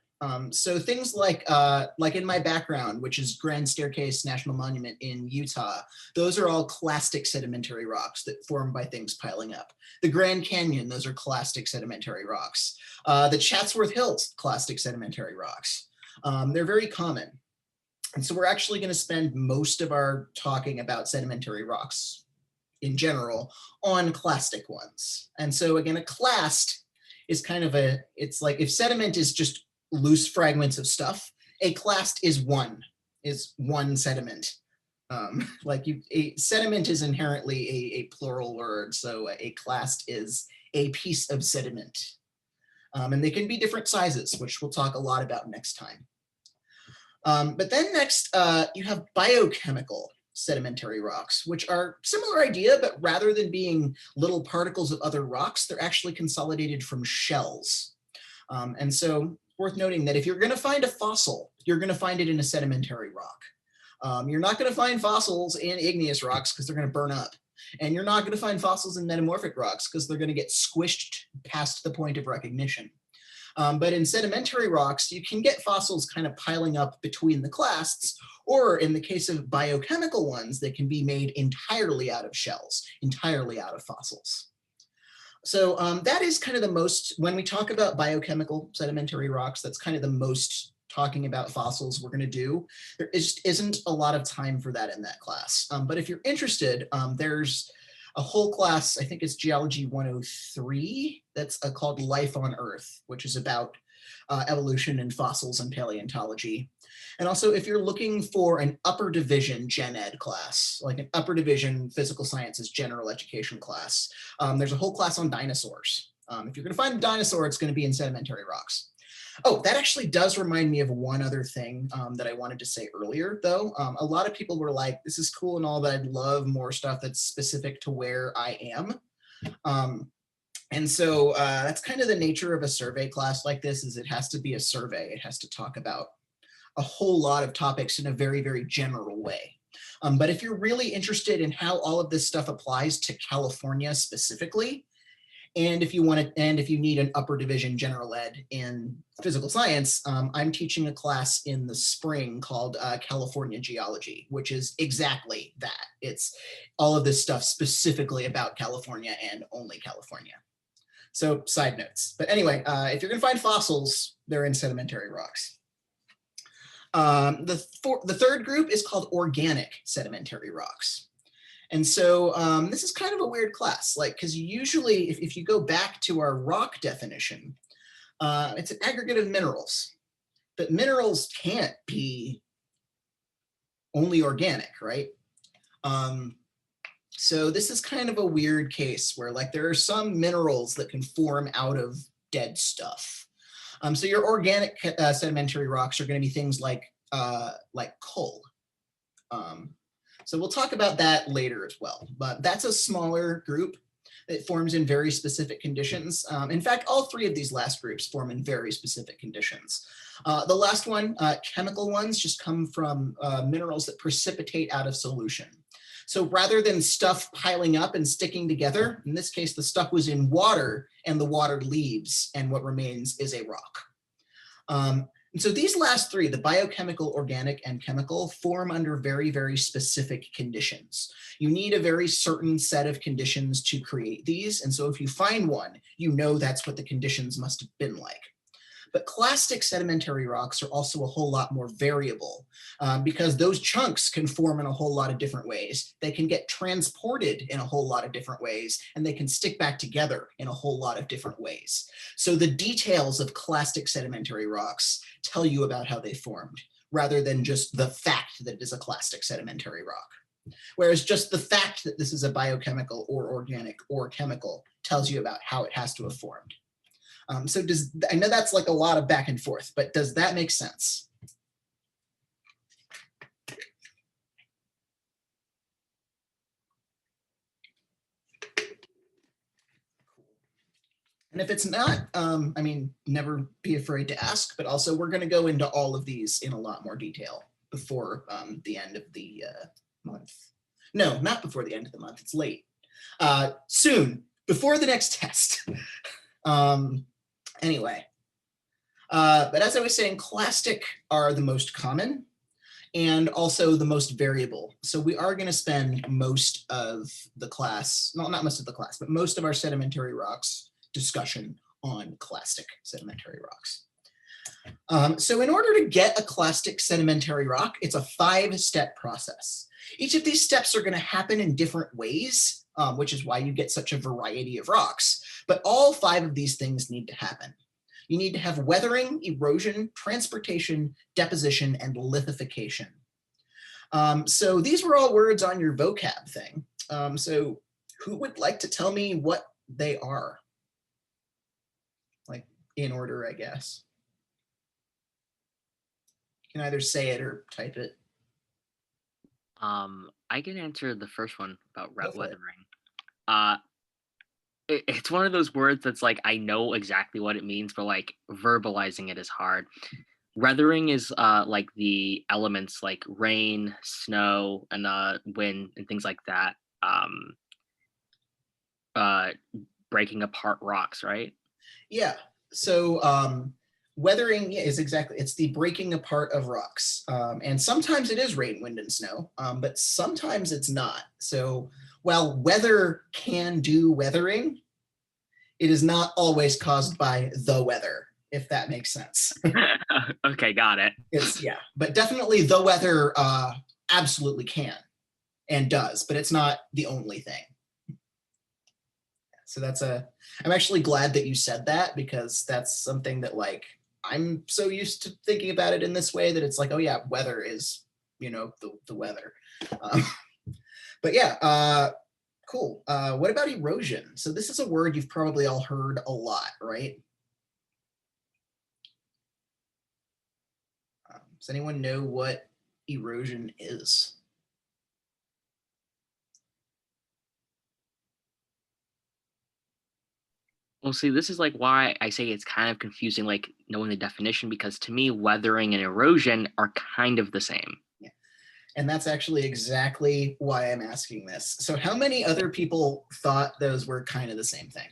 So things like in my background, which is Grand Staircase National Monument in Utah, those are all clastic sedimentary rocks that form by things piling up. The Grand Canyon, those are clastic sedimentary rocks. The Chatsworth Hills, clastic sedimentary rocks. They're very common. And so we're actually going to spend most of our talking about sedimentary rocks in general on clastic ones. And so again, a clast is kind of it's like if sediment is just loose fragments of stuff, a clast is one sediment. Sediment is inherently a plural word, so a clast is a piece of sediment. And they can be different sizes, which we'll talk a lot about next time. But then next, you have biochemical sedimentary rocks, which are similar idea, but rather than being little particles of other rocks, they're actually consolidated from shells. And so worth noting that if you're going to find a fossil, you're going to find it in a sedimentary rock. You're not going to find fossils in igneous rocks because they're going to burn up. And you're not going to find fossils in metamorphic rocks because they're going to get squished past the point of recognition. But in sedimentary rocks, you can get fossils kind of piling up between the clasts, or in the case of biochemical ones, they can be made entirely out of shells, entirely out of fossils. So that is kind of the most, when we talk about biochemical sedimentary rocks, that's kind of the most talking about fossils we're going to do. There isn't a lot of time for that in that class. But if you're interested, there's a whole class, I think it's Geology 103, that's called Life on Earth, which is about evolution and fossils and paleontology. And also, if you're looking for an upper division gen ed class, like an upper division physical sciences general education class, there's a whole class on dinosaurs. If you're going to find a dinosaur, it's going to be in sedimentary rocks. Oh, that actually does remind me of one other thing that I wanted to say earlier, though. A lot of people were like, this is cool and all, but I'd love more stuff that's specific to where I am. And so that's kind of the nature of a survey class like this, is it has to be a survey. It has to talk about a whole lot of topics in a very, very general way. But if you're really interested in how all of this stuff applies to California specifically, and if you need an upper division general ed in physical science, I'm teaching a class in the spring called California Geology, which is exactly that. It's all of this stuff specifically about California and only California. So side notes. But anyway, if you're going to find fossils, they're in sedimentary rocks. The third group is called organic sedimentary rocks. And so this is kind of a weird class, like, because usually if you go back to our rock definition, it's an aggregate of minerals, but minerals can't be only organic, right? So this is kind of a weird case where, like, there are some minerals that can form out of dead stuff. So your organic sedimentary rocks are going to be things like coal. So we'll talk about that later as well, but that's a smaller group that forms in very specific conditions. In fact, all three of these last groups form in very specific conditions. The last one, chemical ones, just come from minerals that precipitate out of solution. So rather than stuff piling up and sticking together, in this case, the stuff was in water and the water leaves, and what remains is a rock. And so these last three, the biochemical, organic, and chemical, form under very, very specific conditions. You need a very certain set of conditions to create these. And so if you find one, you know that's what the conditions must have been like. But clastic sedimentary rocks are also a whole lot more variable because those chunks can form in a whole lot of different ways. They can get transported in a whole lot of different ways, and they can stick back together in a whole lot of different ways. So the details of clastic sedimentary rocks tell you about how they formed, rather than just the fact that it is a clastic sedimentary rock. Whereas just the fact that this is a biochemical or organic or chemical tells you about how it has to have formed. So I know that's like a lot of back and forth, but does that make sense? And if it's not, I mean, never be afraid to ask, but also we're going to go into all of these in a lot more detail before the end of the month. No, not before the end of the month. It's late. Soon, before the next test. Anyway, But as I was saying, clastic are the most common and also the most variable. So we are going to spend most of the class, not most of the class, but most of our sedimentary rocks discussion on clastic sedimentary rocks. So in order to get a clastic sedimentary rock, it's a 5-step process. Each of these steps are going to happen in different ways, which is why you get such a variety of rocks. But all 5 of these things need to happen. You need to have weathering, erosion, transportation, deposition, and lithification. So these were all words on your vocab thing. So who would like to tell me what they are? Like in order, I guess. You can either say it or type it. I can answer the first one about Go for it. weathering. It's one of those words that's like I know exactly what it means, but like verbalizing it is hard. Weathering is like the elements like rain, snow, and wind and things like that. Uh, breaking apart rocks, right? Yeah. So weathering is exactly, it's the breaking apart of rocks. And sometimes it is rain, wind, and snow, but sometimes it's not. So while weather can do weathering, it is not always caused by the weather, if that makes sense. Okay, got it. Yeah, but definitely the weather absolutely can and does, but it's not the only thing. So I'm actually glad that you said that, because that's something that like, I'm so used to thinking about it in this way that it's like, oh yeah, weather is, the weather. But yeah, cool. What about erosion? So this is a word you've probably all heard a lot, right? Does anyone know what erosion is? Well, see, this is like why I say it's kind of confusing, like knowing the definition, because to me, weathering and erosion are kind of the same. Yeah. And that's actually exactly why I'm asking this. So how many other people thought those were kind of the same thing?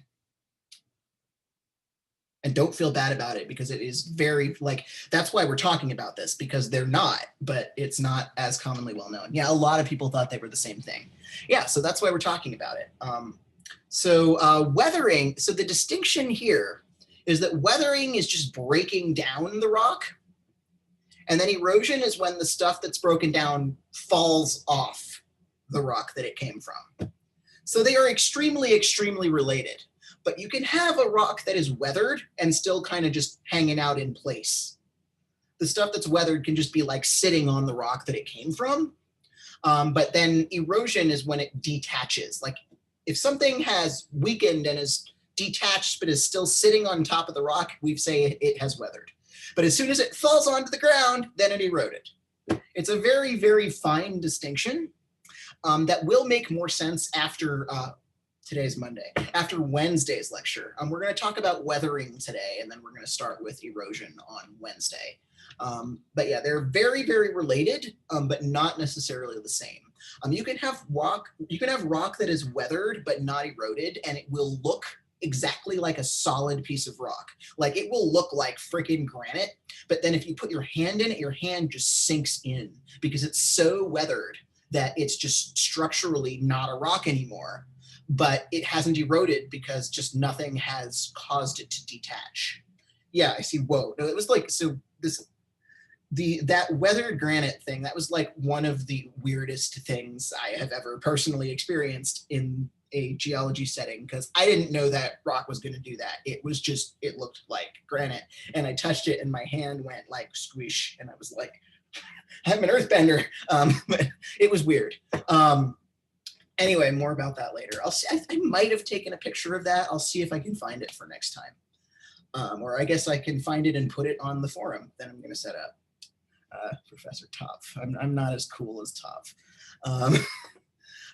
And don't feel bad about it, because it is very, like, that's why we're talking about this, because they're not, but it's not as commonly well known. Yeah, a lot of people thought they were the same thing. Yeah, so that's why we're talking about it. Weathering, so the distinction here is that weathering is just breaking down the rock, and then erosion is when the stuff that's broken down falls off the rock that it came from. So they are extremely, extremely related. But you can have a rock that is weathered and still kind of just hanging out in place. The stuff that's weathered can just be like sitting on the rock that it came from. But then erosion is when it detaches. Like if something has weakened and is detached but is still sitting on top of the rock, we say it has weathered. But as soon as it falls onto the ground, then it eroded. It's a very, very fine distinction that will make more sense after today's Monday, after Wednesday's lecture. We're going to talk about weathering today, and then we're going to start with erosion on Wednesday. But yeah, they're very, very related, but not necessarily the same. You can have rock that is weathered but not eroded, and it will look exactly like a solid piece of rock. Like it will look like freaking granite, but then if you put your hand in it, your hand just sinks in because it's so weathered that it's just structurally not a rock anymore. But it hasn't eroded because just nothing has caused it to detach. Yeah, I see. Whoa. No, it was like, so that weathered granite thing, that was like one of the weirdest things I have ever personally experienced in a geology setting, because I didn't know that rock was going to do that. It was just, it looked like granite, and I touched it and my hand went like squish, and I was like, I'm an earthbender. But it was weird. Anyway, more about that later. I'll see. I might have taken a picture of that. I'll see if I can find it for next time. Or I guess I can find it and put it on the forum that I'm going to set up. Professor Topf. I'm not as cool as Topf.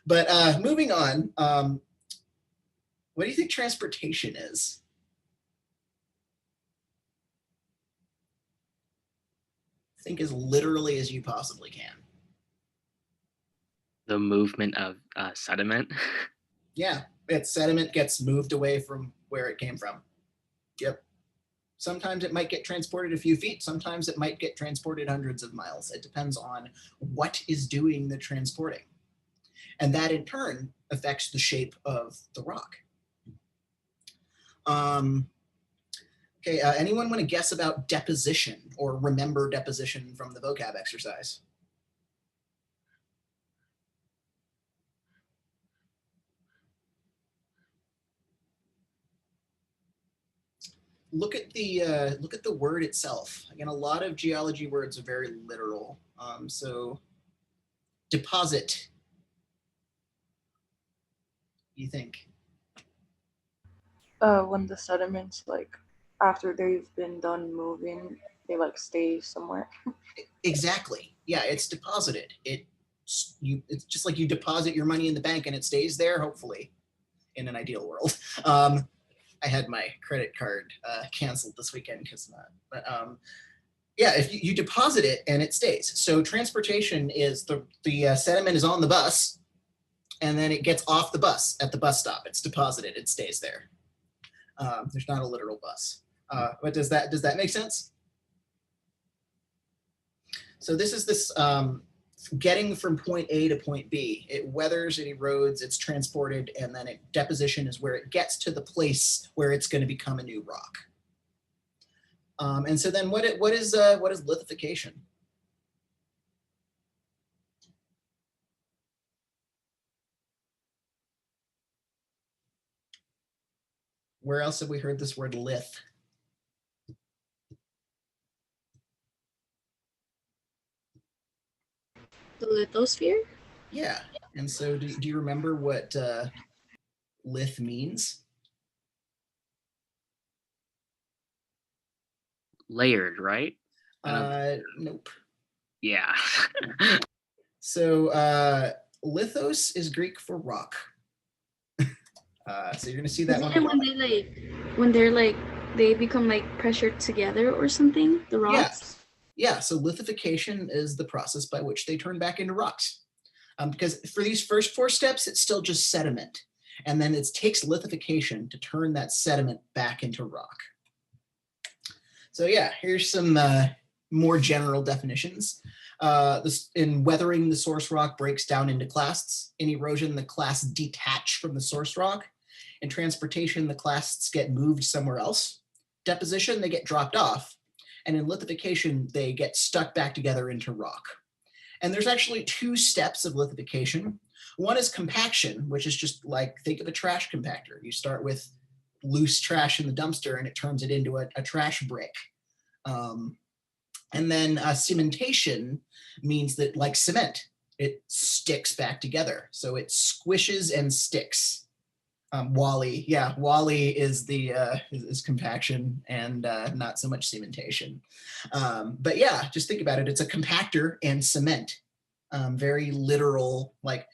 But moving on, what do you think transportation is? Think as literally as you possibly can. The movement of sediment. Yeah, sediment gets moved away from where it came from. Yep. Sometimes it might get transported a few feet. Sometimes it might get transported hundreds of miles. It depends on what is doing the transporting. And that in turn affects the shape of the rock. Okay, anyone want to guess about deposition or remember deposition from the vocab exercise? Look at the word itself. Again, a lot of geology words are very literal. So deposit, you think? When the sediments, like, after they've been done moving, they like stay somewhere. Exactly. Yeah, it's deposited. It's just like you deposit your money in the bank and it stays there, hopefully, in an ideal world. I had my credit card canceled this weekend because not. But yeah, if you deposit it and it stays. So transportation is the sediment is on the bus, and then it gets off the bus at the bus stop. It's deposited. It stays there. There's not a literal bus. But does that make sense? So this is this getting from point A to point B. It weathers, it erodes, it's transported, and then deposition is where it gets to the place where it's going to become a new rock. And so then what is lithification? Where else have we heard this word lith? The lithosphere? Yeah. And so do you remember what lith means? Layered, right? Nope. Yeah. So lithos is Greek for rock. So you're gonna see that Isn't one. it when they become like pressured together or something? The rocks? Yeah, so lithification is the process by which they turn back into rocks. Because for these first 4 steps, it's still just sediment. And then it takes lithification to turn that sediment back into rock. So yeah, here's some more general definitions. In weathering, the source rock breaks down into clasts. In erosion, the clasts detach from the source rock. In transportation, the clasts get moved somewhere else. Deposition, they get dropped off. And in lithification, they get stuck back together into rock. And there's actually 2 steps of lithification. One is compaction, which is just like, think of a trash compactor. You start with loose trash in the dumpster and it turns it into a trash brick. And then cementation means that, like cement, it sticks back together. So it squishes and sticks. Wally is the is compaction and not so much cementation. But yeah, just think about it. It's a compactor and cement. Very literal. Like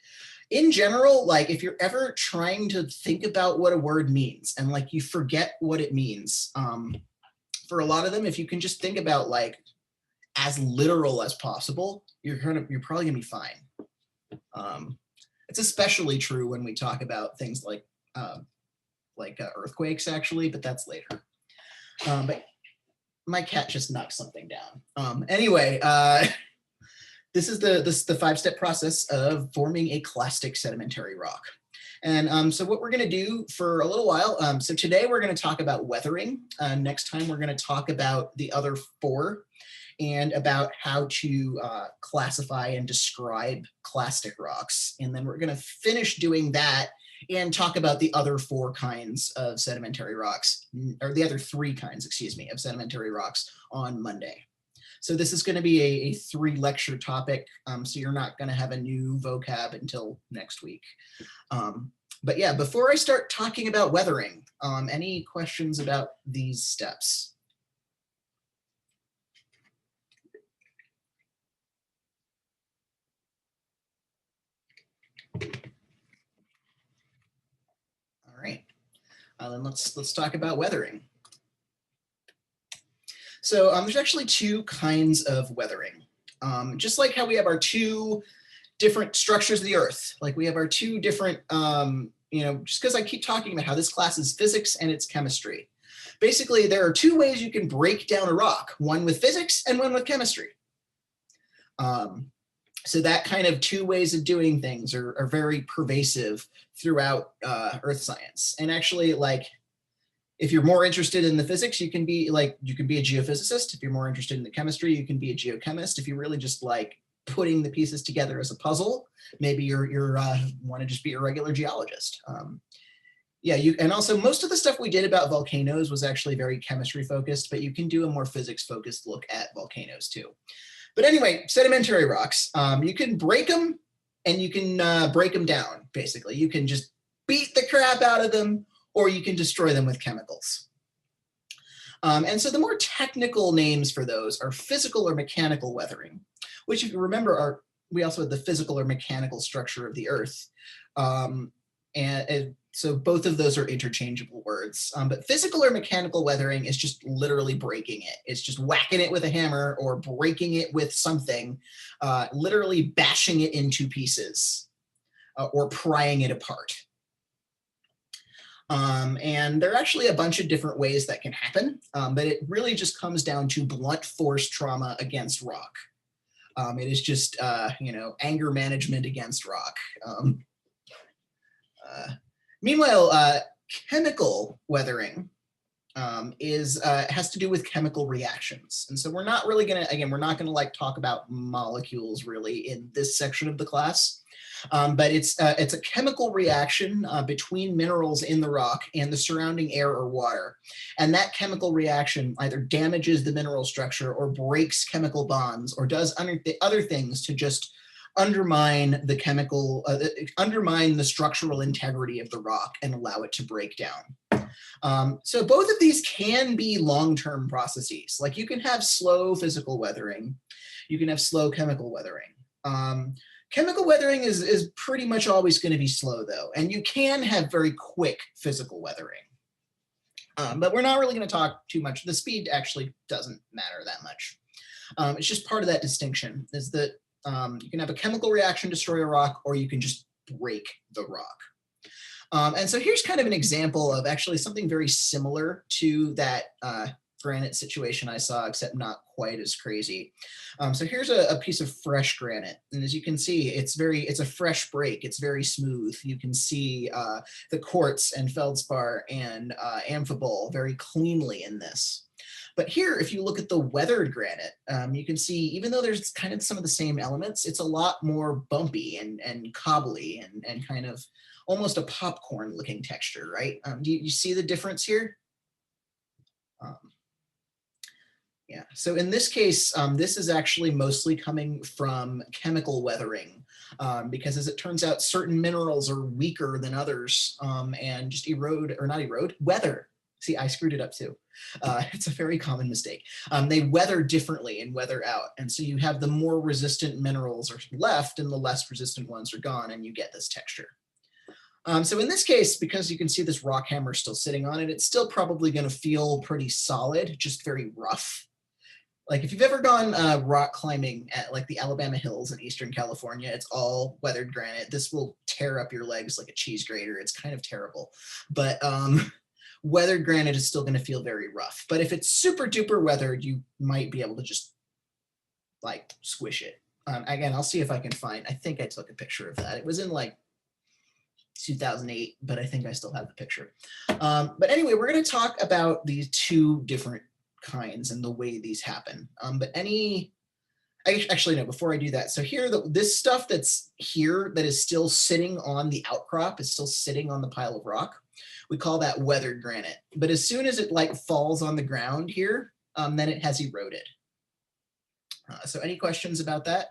in general, like if you're ever trying to think about what a word means and like you forget what it means, for a lot of them, if you can just think about like as literal as possible, you're probably gonna be fine. It's especially true when we talk about things like earthquakes, actually, but that's later. But my cat just knocked something down. Anyway, this is the 5-step process of forming a clastic sedimentary rock. And so what we're going to do for a little while, so today we're going to talk about weathering. Next time we're going to talk about the other 4 and about how to classify and describe clastic rocks. And then we're going to finish doing that and talk about the other 4 kinds of sedimentary rocks, or the other 3 kinds, excuse me, of sedimentary rocks on Monday. So this is going to be a 3-lecture topic, so you're not going to have a new vocab until next week. But yeah, before I start talking about weathering, any questions about these steps? All right, then let's talk about weathering. So there's actually 2 kinds of weathering. Just like how we have our 2 different structures of the earth, like we have our 2 different, just because I keep talking about how this class is physics and it's chemistry. basically there are two ways you can break down a rock, one with physics and one with chemistry. So that kind of two ways of doing things are very pervasive throughout earth science. And actually, like, if you're more interested in the physics, you can be a geophysicist. If you're more interested in the chemistry, you can be a geochemist. If you really just like putting the pieces together as a puzzle, maybe you're want to just be a regular geologist. Yeah, and also most of the stuff we did about volcanoes was actually very chemistry focused, but you can do a more physics focused look at volcanoes too. But anyway, sedimentary rocks, you can break them and you can break them down, basically. You can just beat the crap out of them, or you can destroy them with chemicals. And so the more technical names for those are physical or mechanical weathering, which, if you remember, we also had the physical or mechanical structure of the earth. And so both of those are interchangeable words. But physical or mechanical weathering is just literally breaking it. It's just whacking it with a hammer or breaking it with something, literally bashing it into pieces or prying it apart. And there are actually a bunch of different ways that can happen, but it really just comes down to blunt force trauma against rock. It is just, anger management against rock. Meanwhile, chemical weathering has to do with chemical reactions. And so we're not really we're not gonna like talk about molecules really in this section of the class. But it's a chemical reaction between minerals in the rock and the surrounding air or water. And that chemical reaction either damages the mineral structure or breaks chemical bonds or does other things to just undermine the structural integrity of the rock and allow it to break down. So both of these can be long-term processes. Like, you can have slow physical weathering, you can have slow chemical weathering. Chemical weathering is pretty much always going to be slow, though, and you can have very quick physical weathering. But we're not really going to talk too much. The speed actually doesn't matter that much. It's just part of that distinction, is that you can have a chemical reaction destroy a rock, or you can just break the rock. And so here's kind of an example of actually something very similar to that granite situation I saw, except not quite as crazy. So here's a piece of fresh granite. And as you can see, it's a fresh break. It's very smooth. You can see the quartz and feldspar and amphibole very cleanly in this. But here, if you look at the weathered granite, you can see, even though there's kind of some of the same elements, it's a lot more bumpy and cobbly and kind of almost a popcorn looking texture, right? Do you see the difference here? Yeah, so in this case, this is actually mostly coming from chemical weathering, because as it turns out, certain minerals are weaker than others and just weather. See, I screwed it up too. It's a very common mistake. They weather differently and weather out. And so you have the more resistant minerals are left and the less resistant ones are gone, and you get this texture. So in this case, because you can see this rock hammer still sitting on it, it's still probably going to feel pretty solid, just very rough. Like, if you've ever gone rock climbing at like the Alabama Hills in Eastern California, it's all weathered granite. This will tear up your legs like a cheese grater. It's kind of terrible. But weathered granite is still going to feel very rough. But if it's super duper weathered, you might be able to just like squish it. Again, I'll see if I can find, I think I took a picture of that. It was in like 2008, but I think I still have the picture. But anyway, we're going to talk about these two different kinds and the way these happen. Actually, no, before I do that. So here, this stuff that's here that is still sitting on the outcrop, is still sitting on the pile of rock. We call that weathered granite. But as soon as it like falls on the ground here, then it has eroded. So any questions about that?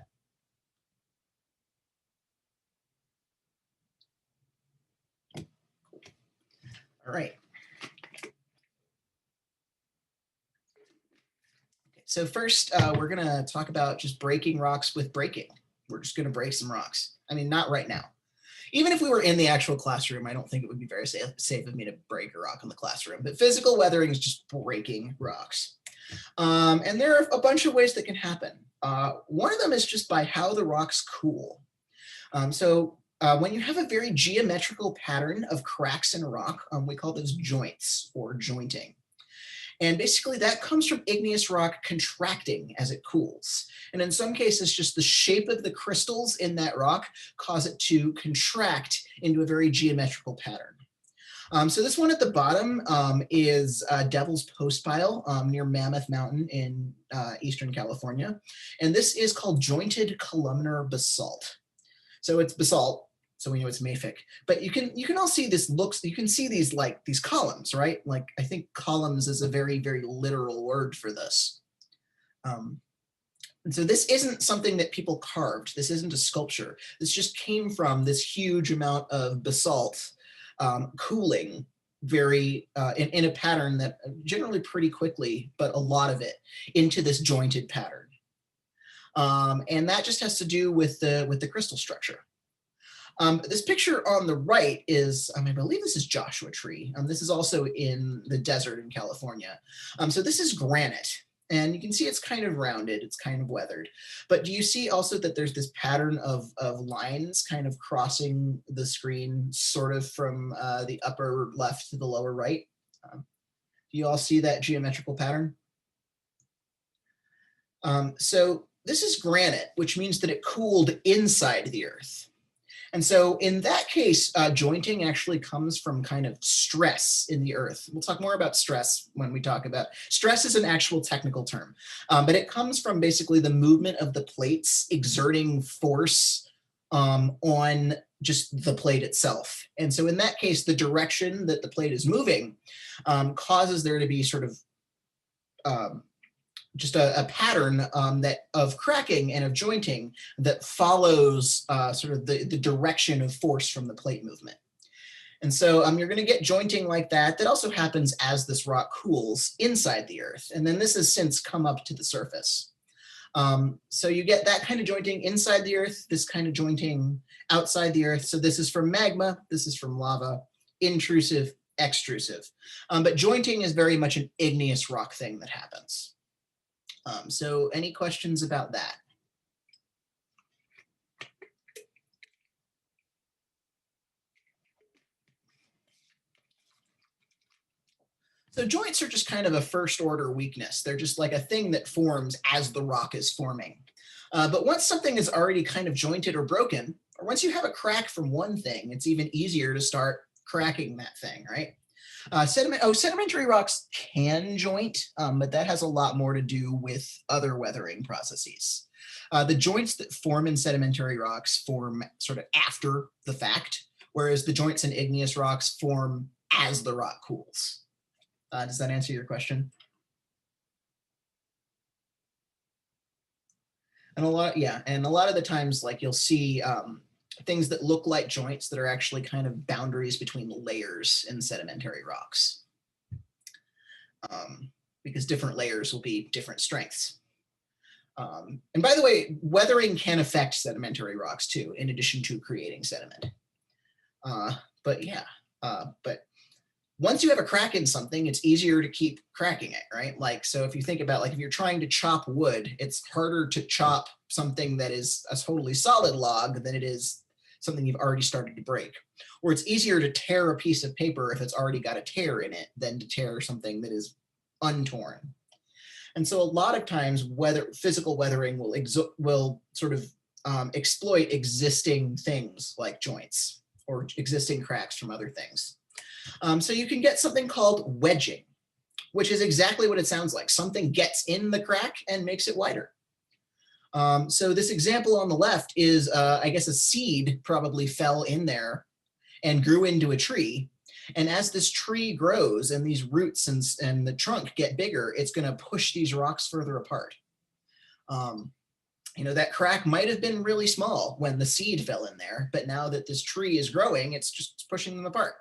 All right. So first, we're going to talk about just breaking rocks with breaking. We're just going to break some rocks. I mean, not right now. Even if we were in the actual classroom, I don't think it would be very safe of me to break a rock in the classroom. But physical weathering is just breaking rocks. And there are a bunch of ways that can happen. One of them is just by how the rocks cool. When you have a very geometrical pattern of cracks in a rock, we call those joints or jointing. And basically that comes from igneous rock contracting as it cools. And in some cases, just the shape of the crystals in that rock cause it to contract into a very geometrical pattern. So this one at the bottom is Devil's Postpile near Mammoth Mountain in Eastern California. And this is called jointed columnar basalt. So it's basalt, so we know it's mafic. But you can all see this looks, you can see these like these columns, right? Like I think columns is a very, very literal word for this. And so this isn't something that people carved. This isn't a sculpture. This just came from this huge amount of basalt cooling very in a pattern that generally pretty quickly, but a lot of it into this jointed pattern. And that just has to do with the crystal structure. This picture on the right is, I believe this is Joshua Tree. This is also in the desert in California. So this is granite. And you can see it's kind of rounded, it's kind of weathered. But do you see also that there's this pattern of lines kind of crossing the screen, sort of from the upper left to the lower right? Do you all see that geometrical pattern? So this is granite, which means that it cooled inside the earth. And so in that case, jointing actually comes from kind of stress in the earth. We'll talk more about stress when we talk about, stress is an actual technical term, but it comes from basically the movement of the plates exerting force on just the plate itself. And so in that case, the direction that the plate is moving causes there to be sort of just a pattern of cracking and of jointing that follows sort of the direction of force from the plate movement. And so you're going to get jointing like that. That also happens as this rock cools inside the earth. And then this has since come up to the surface. So you get that kind of jointing inside the earth, this kind of jointing outside the earth. So this is from magma, this is from lava, intrusive, extrusive. But jointing is very much an igneous rock thing that happens. So any questions about that? So joints are just kind of a first order weakness. They're just like a thing that forms as the rock is forming. But once something is already kind of jointed or broken, or once you have a crack from one thing, it's even easier to start cracking that thing, right? Sedimentary rocks can joint, but that has a lot more to do with other weathering processes. The joints that form in sedimentary rocks form sort of after the fact, whereas the joints in igneous rocks form as the rock cools. Does that answer your question? And a lot of the times, like you'll see things that look like joints that are actually kind of boundaries between layers in sedimentary rocks. Because different layers will be different strengths. And by the way, weathering can affect sedimentary rocks too, in addition to creating sediment. But once you have a crack in something, it's easier to keep cracking it, right? Like, so if you think about, like, if you're trying to chop wood, it's harder to chop something that is a totally solid log than it is something you've already started to break. Or it's easier to tear a piece of paper if it's already got a tear in it than to tear something that is untorn. And so a lot of times physical weathering will sort of exploit existing things like joints or existing cracks from other things. So you can get something called wedging, which is exactly what it sounds like. Something gets in the crack and makes it wider. So this example on the left is, I guess, a seed probably fell in there and grew into a tree. And as this tree grows and these roots and the trunk get bigger, it's going to push these rocks further apart. That crack might have been really small when the seed fell in there, but now that this tree is growing, it's just pushing them apart.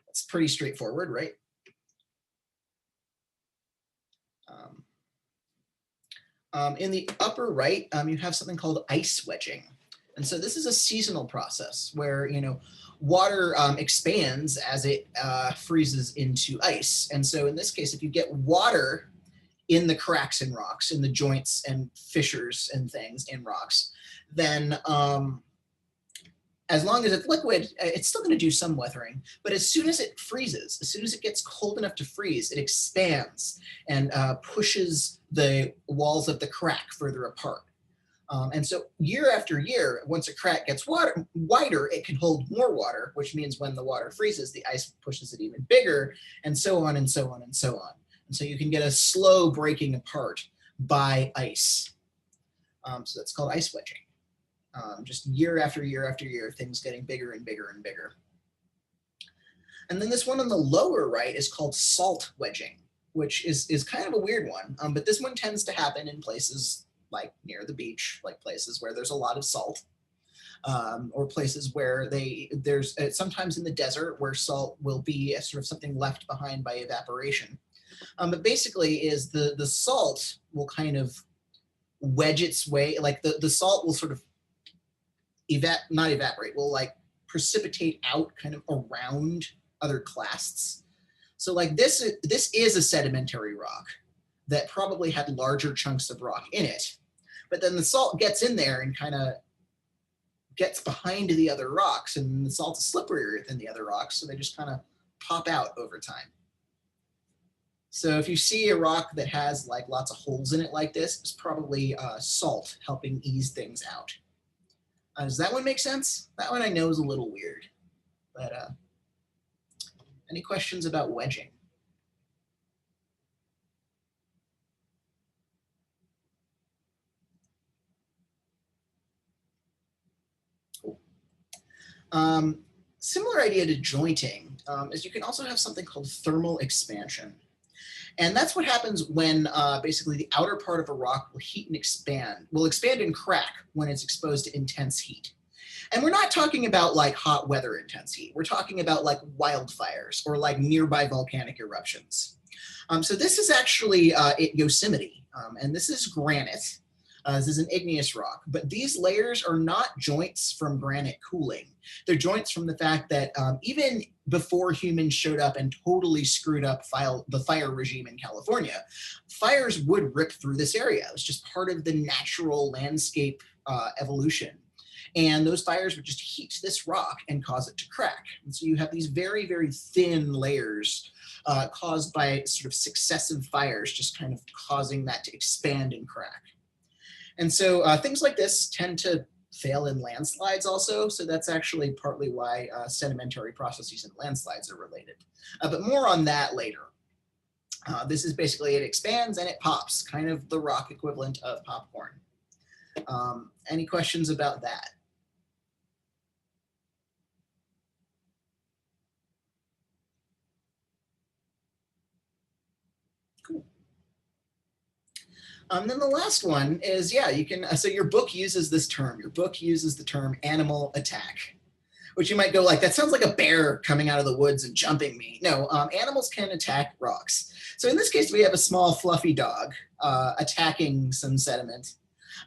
It's pretty straightforward, right? In the upper right, you have something called ice wedging. And so this is a seasonal process where, water expands as it freezes into ice. And so in this case, if you get water in the cracks in rocks, in the joints and fissures and things in rocks, then as long as it's liquid, it's still going to do some weathering. But as soon as it freezes, as soon as it gets cold enough to freeze, it expands and pushes the walls of the crack further apart. And so year after year, once a crack gets wider, it can hold more water, which means when the water freezes, the ice pushes it even bigger, and so on and so on and so on. And so you can get a slow breaking apart by ice. So that's called ice wedging. Just year after year after year, things getting bigger and bigger and bigger. And then this one on the lower right is called salt wedging, which is kind of a weird one. But this one tends to happen in places like near the beach, like places where there's a lot of salt, or places where there's sometimes in the desert where salt will be a sort of something left behind by evaporation. But basically is the salt will kind of wedge its way, like the salt will sort of not evaporate, will like precipitate out kind of around other clasts. So like this is a sedimentary rock that probably had larger chunks of rock in it, but then the salt gets in there and kind of gets behind the other rocks, and the salt is slipperier than the other rocks, so they just kind of pop out over time. So if you see a rock that has like lots of holes in it like this, it's probably salt helping ease things out. Does that one make sense? That one I know is a little weird, but any questions about wedging? Cool. Similar idea to jointing is you can also have something called thermal expansion. And that's what happens when basically the outer part of a rock will heat and expand, will expand and crack when it's exposed to intense heat. And we're not talking about like hot weather intense heat. We're talking about like wildfires or like nearby volcanic eruptions. So this is actually Yosemite, and this is granite. This is an igneous rock, but these layers are not joints from granite cooling. They're joints from the fact that even before humans showed up and totally screwed up the fire regime in California, fires would rip through this area. It was just part of the natural landscape evolution. And those fires would just heat this rock and cause it to crack. And so you have these very, very thin layers caused by sort of successive fires, just kind of causing that to expand and crack. And so things like this tend to fail in landslides also. So that's actually partly why sedimentary processes and landslides are related. But more on that later. This is basically, it expands and it pops, kind of the rock equivalent of popcorn. Any questions about that? Cool. Then the last one is, yeah, you can, so your book uses this term. Your book uses the term animal attack, which you might go like, that sounds like a bear coming out of the woods and jumping me. No, animals can attack rocks. So in this case, we have a small fluffy dog attacking some sediment.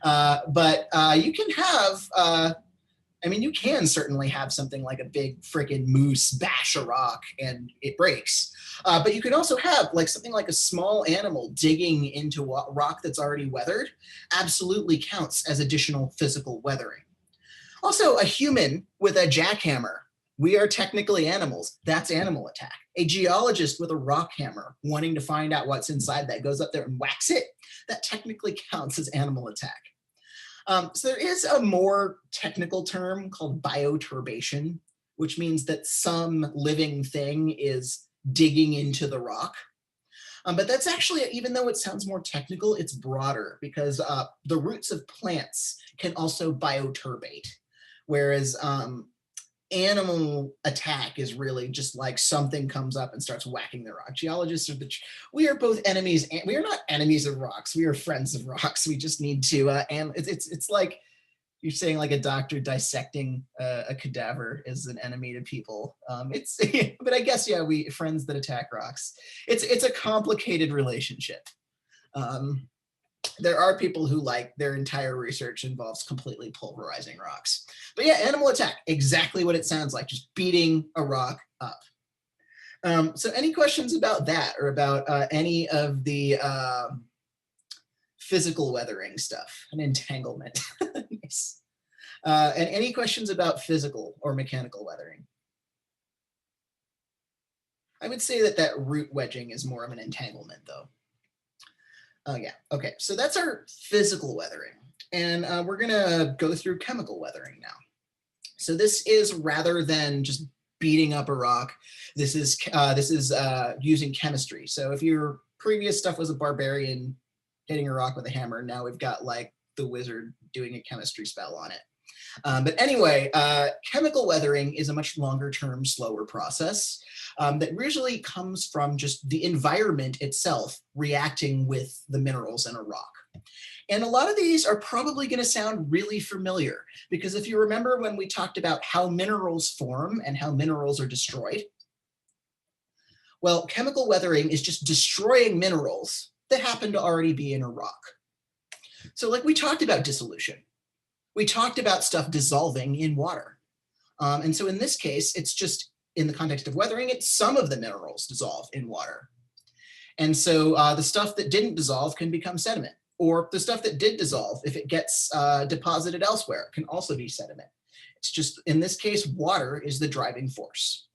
But you can have, I mean, you can certainly have something like a big freaking moose bash a rock and it breaks. But you can also have like something like a small animal digging into a rock that's already weathered. Absolutely counts as additional physical weathering. Also, a human with a jackhammer. We are technically animals. That's animal attack. A geologist with a rock hammer wanting to find out what's inside that goes up there and whacks it. That technically counts as animal attack. So there is a more technical term called bioturbation, which means that some living thing is digging into the rock. But that's actually, even though it sounds more technical, it's broader because the roots of plants can also bioturbate, whereas animal attack is really just like something comes up and starts whacking the rock. Geologists are we are both enemies, and we are not enemies of rocks. We are friends of rocks. We just need to, and it's like you're saying like a doctor dissecting a cadaver is an enemy to people. But I guess, yeah, we friends that attack rocks. It's a complicated relationship. There are people who like their entire research involves completely pulverizing rocks. But yeah, animal attack, exactly what it sounds like, just beating a rock up. So any questions about that or about any of the physical weathering stuff and entanglement? Nice. And any questions about physical or mechanical weathering? I would say that root wedging is more of an entanglement though. Yeah, okay, so that's our physical weathering. And we're gonna go through chemical weathering now. So this is rather than just beating up a rock, this is using chemistry. So if your previous stuff was a barbarian hitting a rock with a hammer, now we've got like the wizard doing a chemistry spell on it. But anyway, chemical weathering is a much longer term, slower process that usually comes from just the environment itself reacting with the minerals in a rock. And a lot of these are probably going to sound really familiar because if you remember when we talked about how minerals form and how minerals are destroyed, well, chemical weathering is just destroying minerals that happen to already be in a rock. So like we talked about dissolution. We talked about stuff dissolving in water. And so in this case, it's just in the context of weathering, it's some of the minerals dissolve in water. And so the stuff that didn't dissolve can become sediment, or the stuff that did dissolve, if it gets deposited elsewhere, can also be sediment. It's just, in this case, water is the driving force.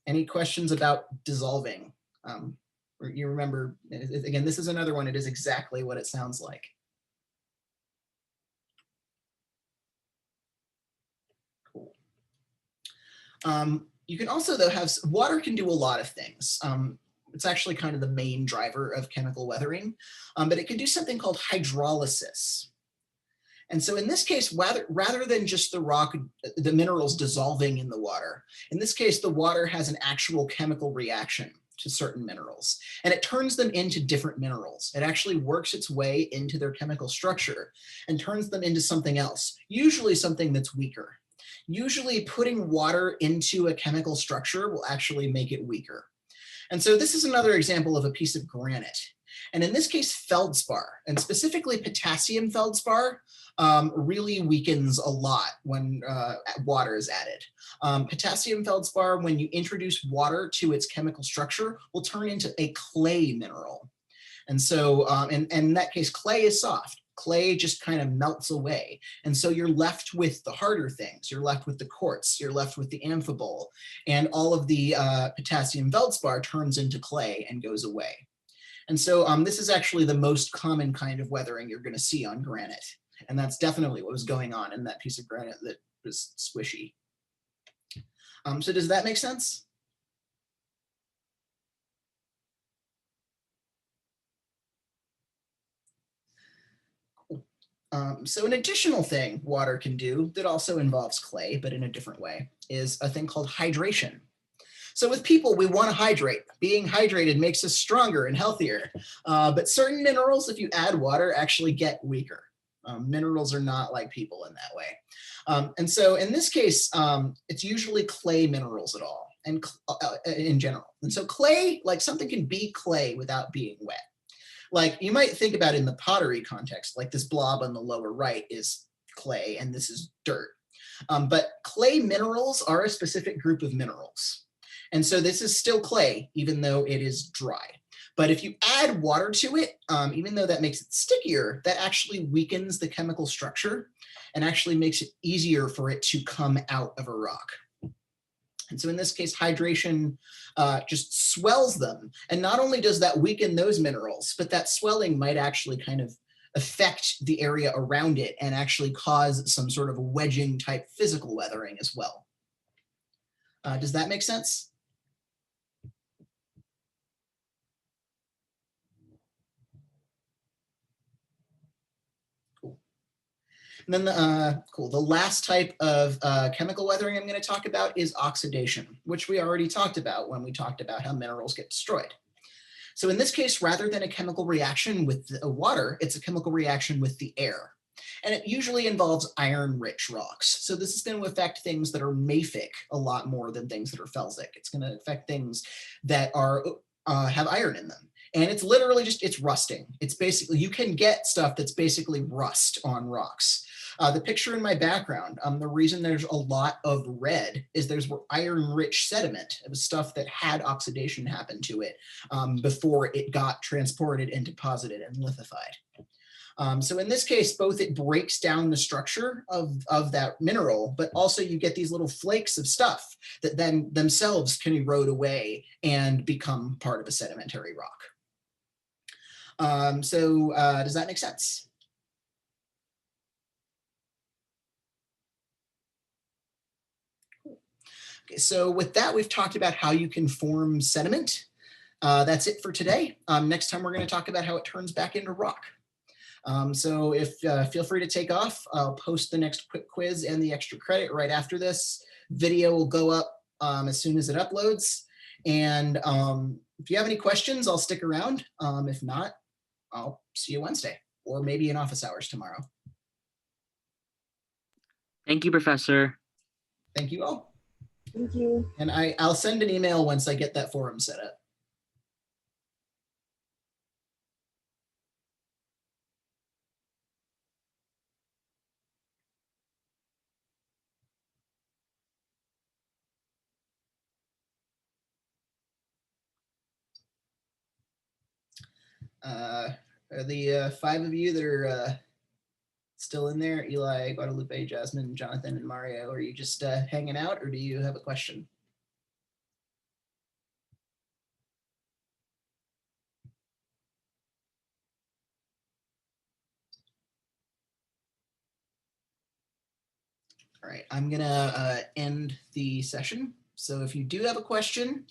Any questions about dissolving? You remember, again, this is another one, it is exactly what it sounds like. Cool. You can also, though, have, water can do a lot of things. It's actually kind of the main driver of chemical weathering, but it can do something called hydrolysis. And so in this case, rather than just the rock, the minerals dissolving in the water, in this case, the water has an actual chemical reaction to certain minerals, and it turns them into different minerals. It actually works its way into their chemical structure and turns them into something else, usually something that's weaker. Usually putting water into a chemical structure will actually make it weaker. And so this is another example of a piece of granite. And in this case, feldspar, and specifically potassium feldspar, really weakens a lot when water is added. Potassium feldspar, when you introduce water to its chemical structure, will turn into a clay mineral. And so, and in that case, clay is soft. Clay just kind of melts away. And so you're left with the harder things. You're left with the quartz, you're left with the amphibole, and all of the potassium feldspar turns into clay and goes away. And so this is actually the most common kind of weathering you're going to see on granite. And that's definitely what was going on in that piece of granite that was squishy. So does that make sense? Cool. So an additional thing water can do that also involves clay, but in a different way, is a thing called hydration. So with people, we want to hydrate. Being hydrated makes us stronger and healthier. But certain minerals, if you add water, actually get weaker. Minerals are not like people in that way. And so in this case, it's usually clay minerals at all, and in general. And so clay, like something can be clay without being wet. Like you might think about in the pottery context, like this blob on the lower right is clay and this is dirt. But clay minerals are a specific group of minerals. And so this is still clay, even though it is dry. But if you add water to it, even though that makes it stickier, that actually weakens the chemical structure and actually makes it easier for it to come out of a rock. And so in this case, hydration just swells them. And not only does that weaken those minerals, but that swelling might actually kind of affect the area around it and actually cause some sort of wedging type physical weathering as well. Does that make sense? And then the last type of chemical weathering I'm going to talk about is oxidation, which we already talked about when we talked about how minerals get destroyed. So in this case, rather than a chemical reaction with the water, it's a chemical reaction with the air. And it usually involves iron-rich rocks. So this is going to affect things that are mafic a lot more than things that are felsic. It's going to affect things that are have iron in them. And it's literally just, it's rusting. It's basically, you can get stuff that's basically rust on rocks. The picture in my background, the reason there's a lot of red is there's iron-rich sediment. It was stuff that had oxidation happen to it before it got transported and deposited and lithified. So in this case, both it breaks down the structure of that mineral, but also you get these little flakes of stuff that then themselves can erode away and become part of a sedimentary rock. Does that make sense? Okay, so with that, we've talked about how you can form sediment. That's it for today. Next time, we're going to talk about how it turns back into rock. So feel free to take off. I'll post the next quick quiz and the extra credit right after this. Video will go up as soon as it uploads. And if you have any questions, I'll stick around. If not, I'll see you Wednesday or maybe in office hours tomorrow. Thank you, Professor. Thank you all. Thank you. And I'll send an email once I get that forum set up. Are the 5 of you that are still in there, Eli, Guadalupe, Jasmine, Jonathan, and Mario, are you just hanging out, or do you have a question? All right, I'm gonna end the session. So if you do have a question,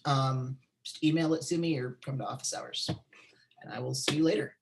just email it to me or come to office hours, and I will see you later.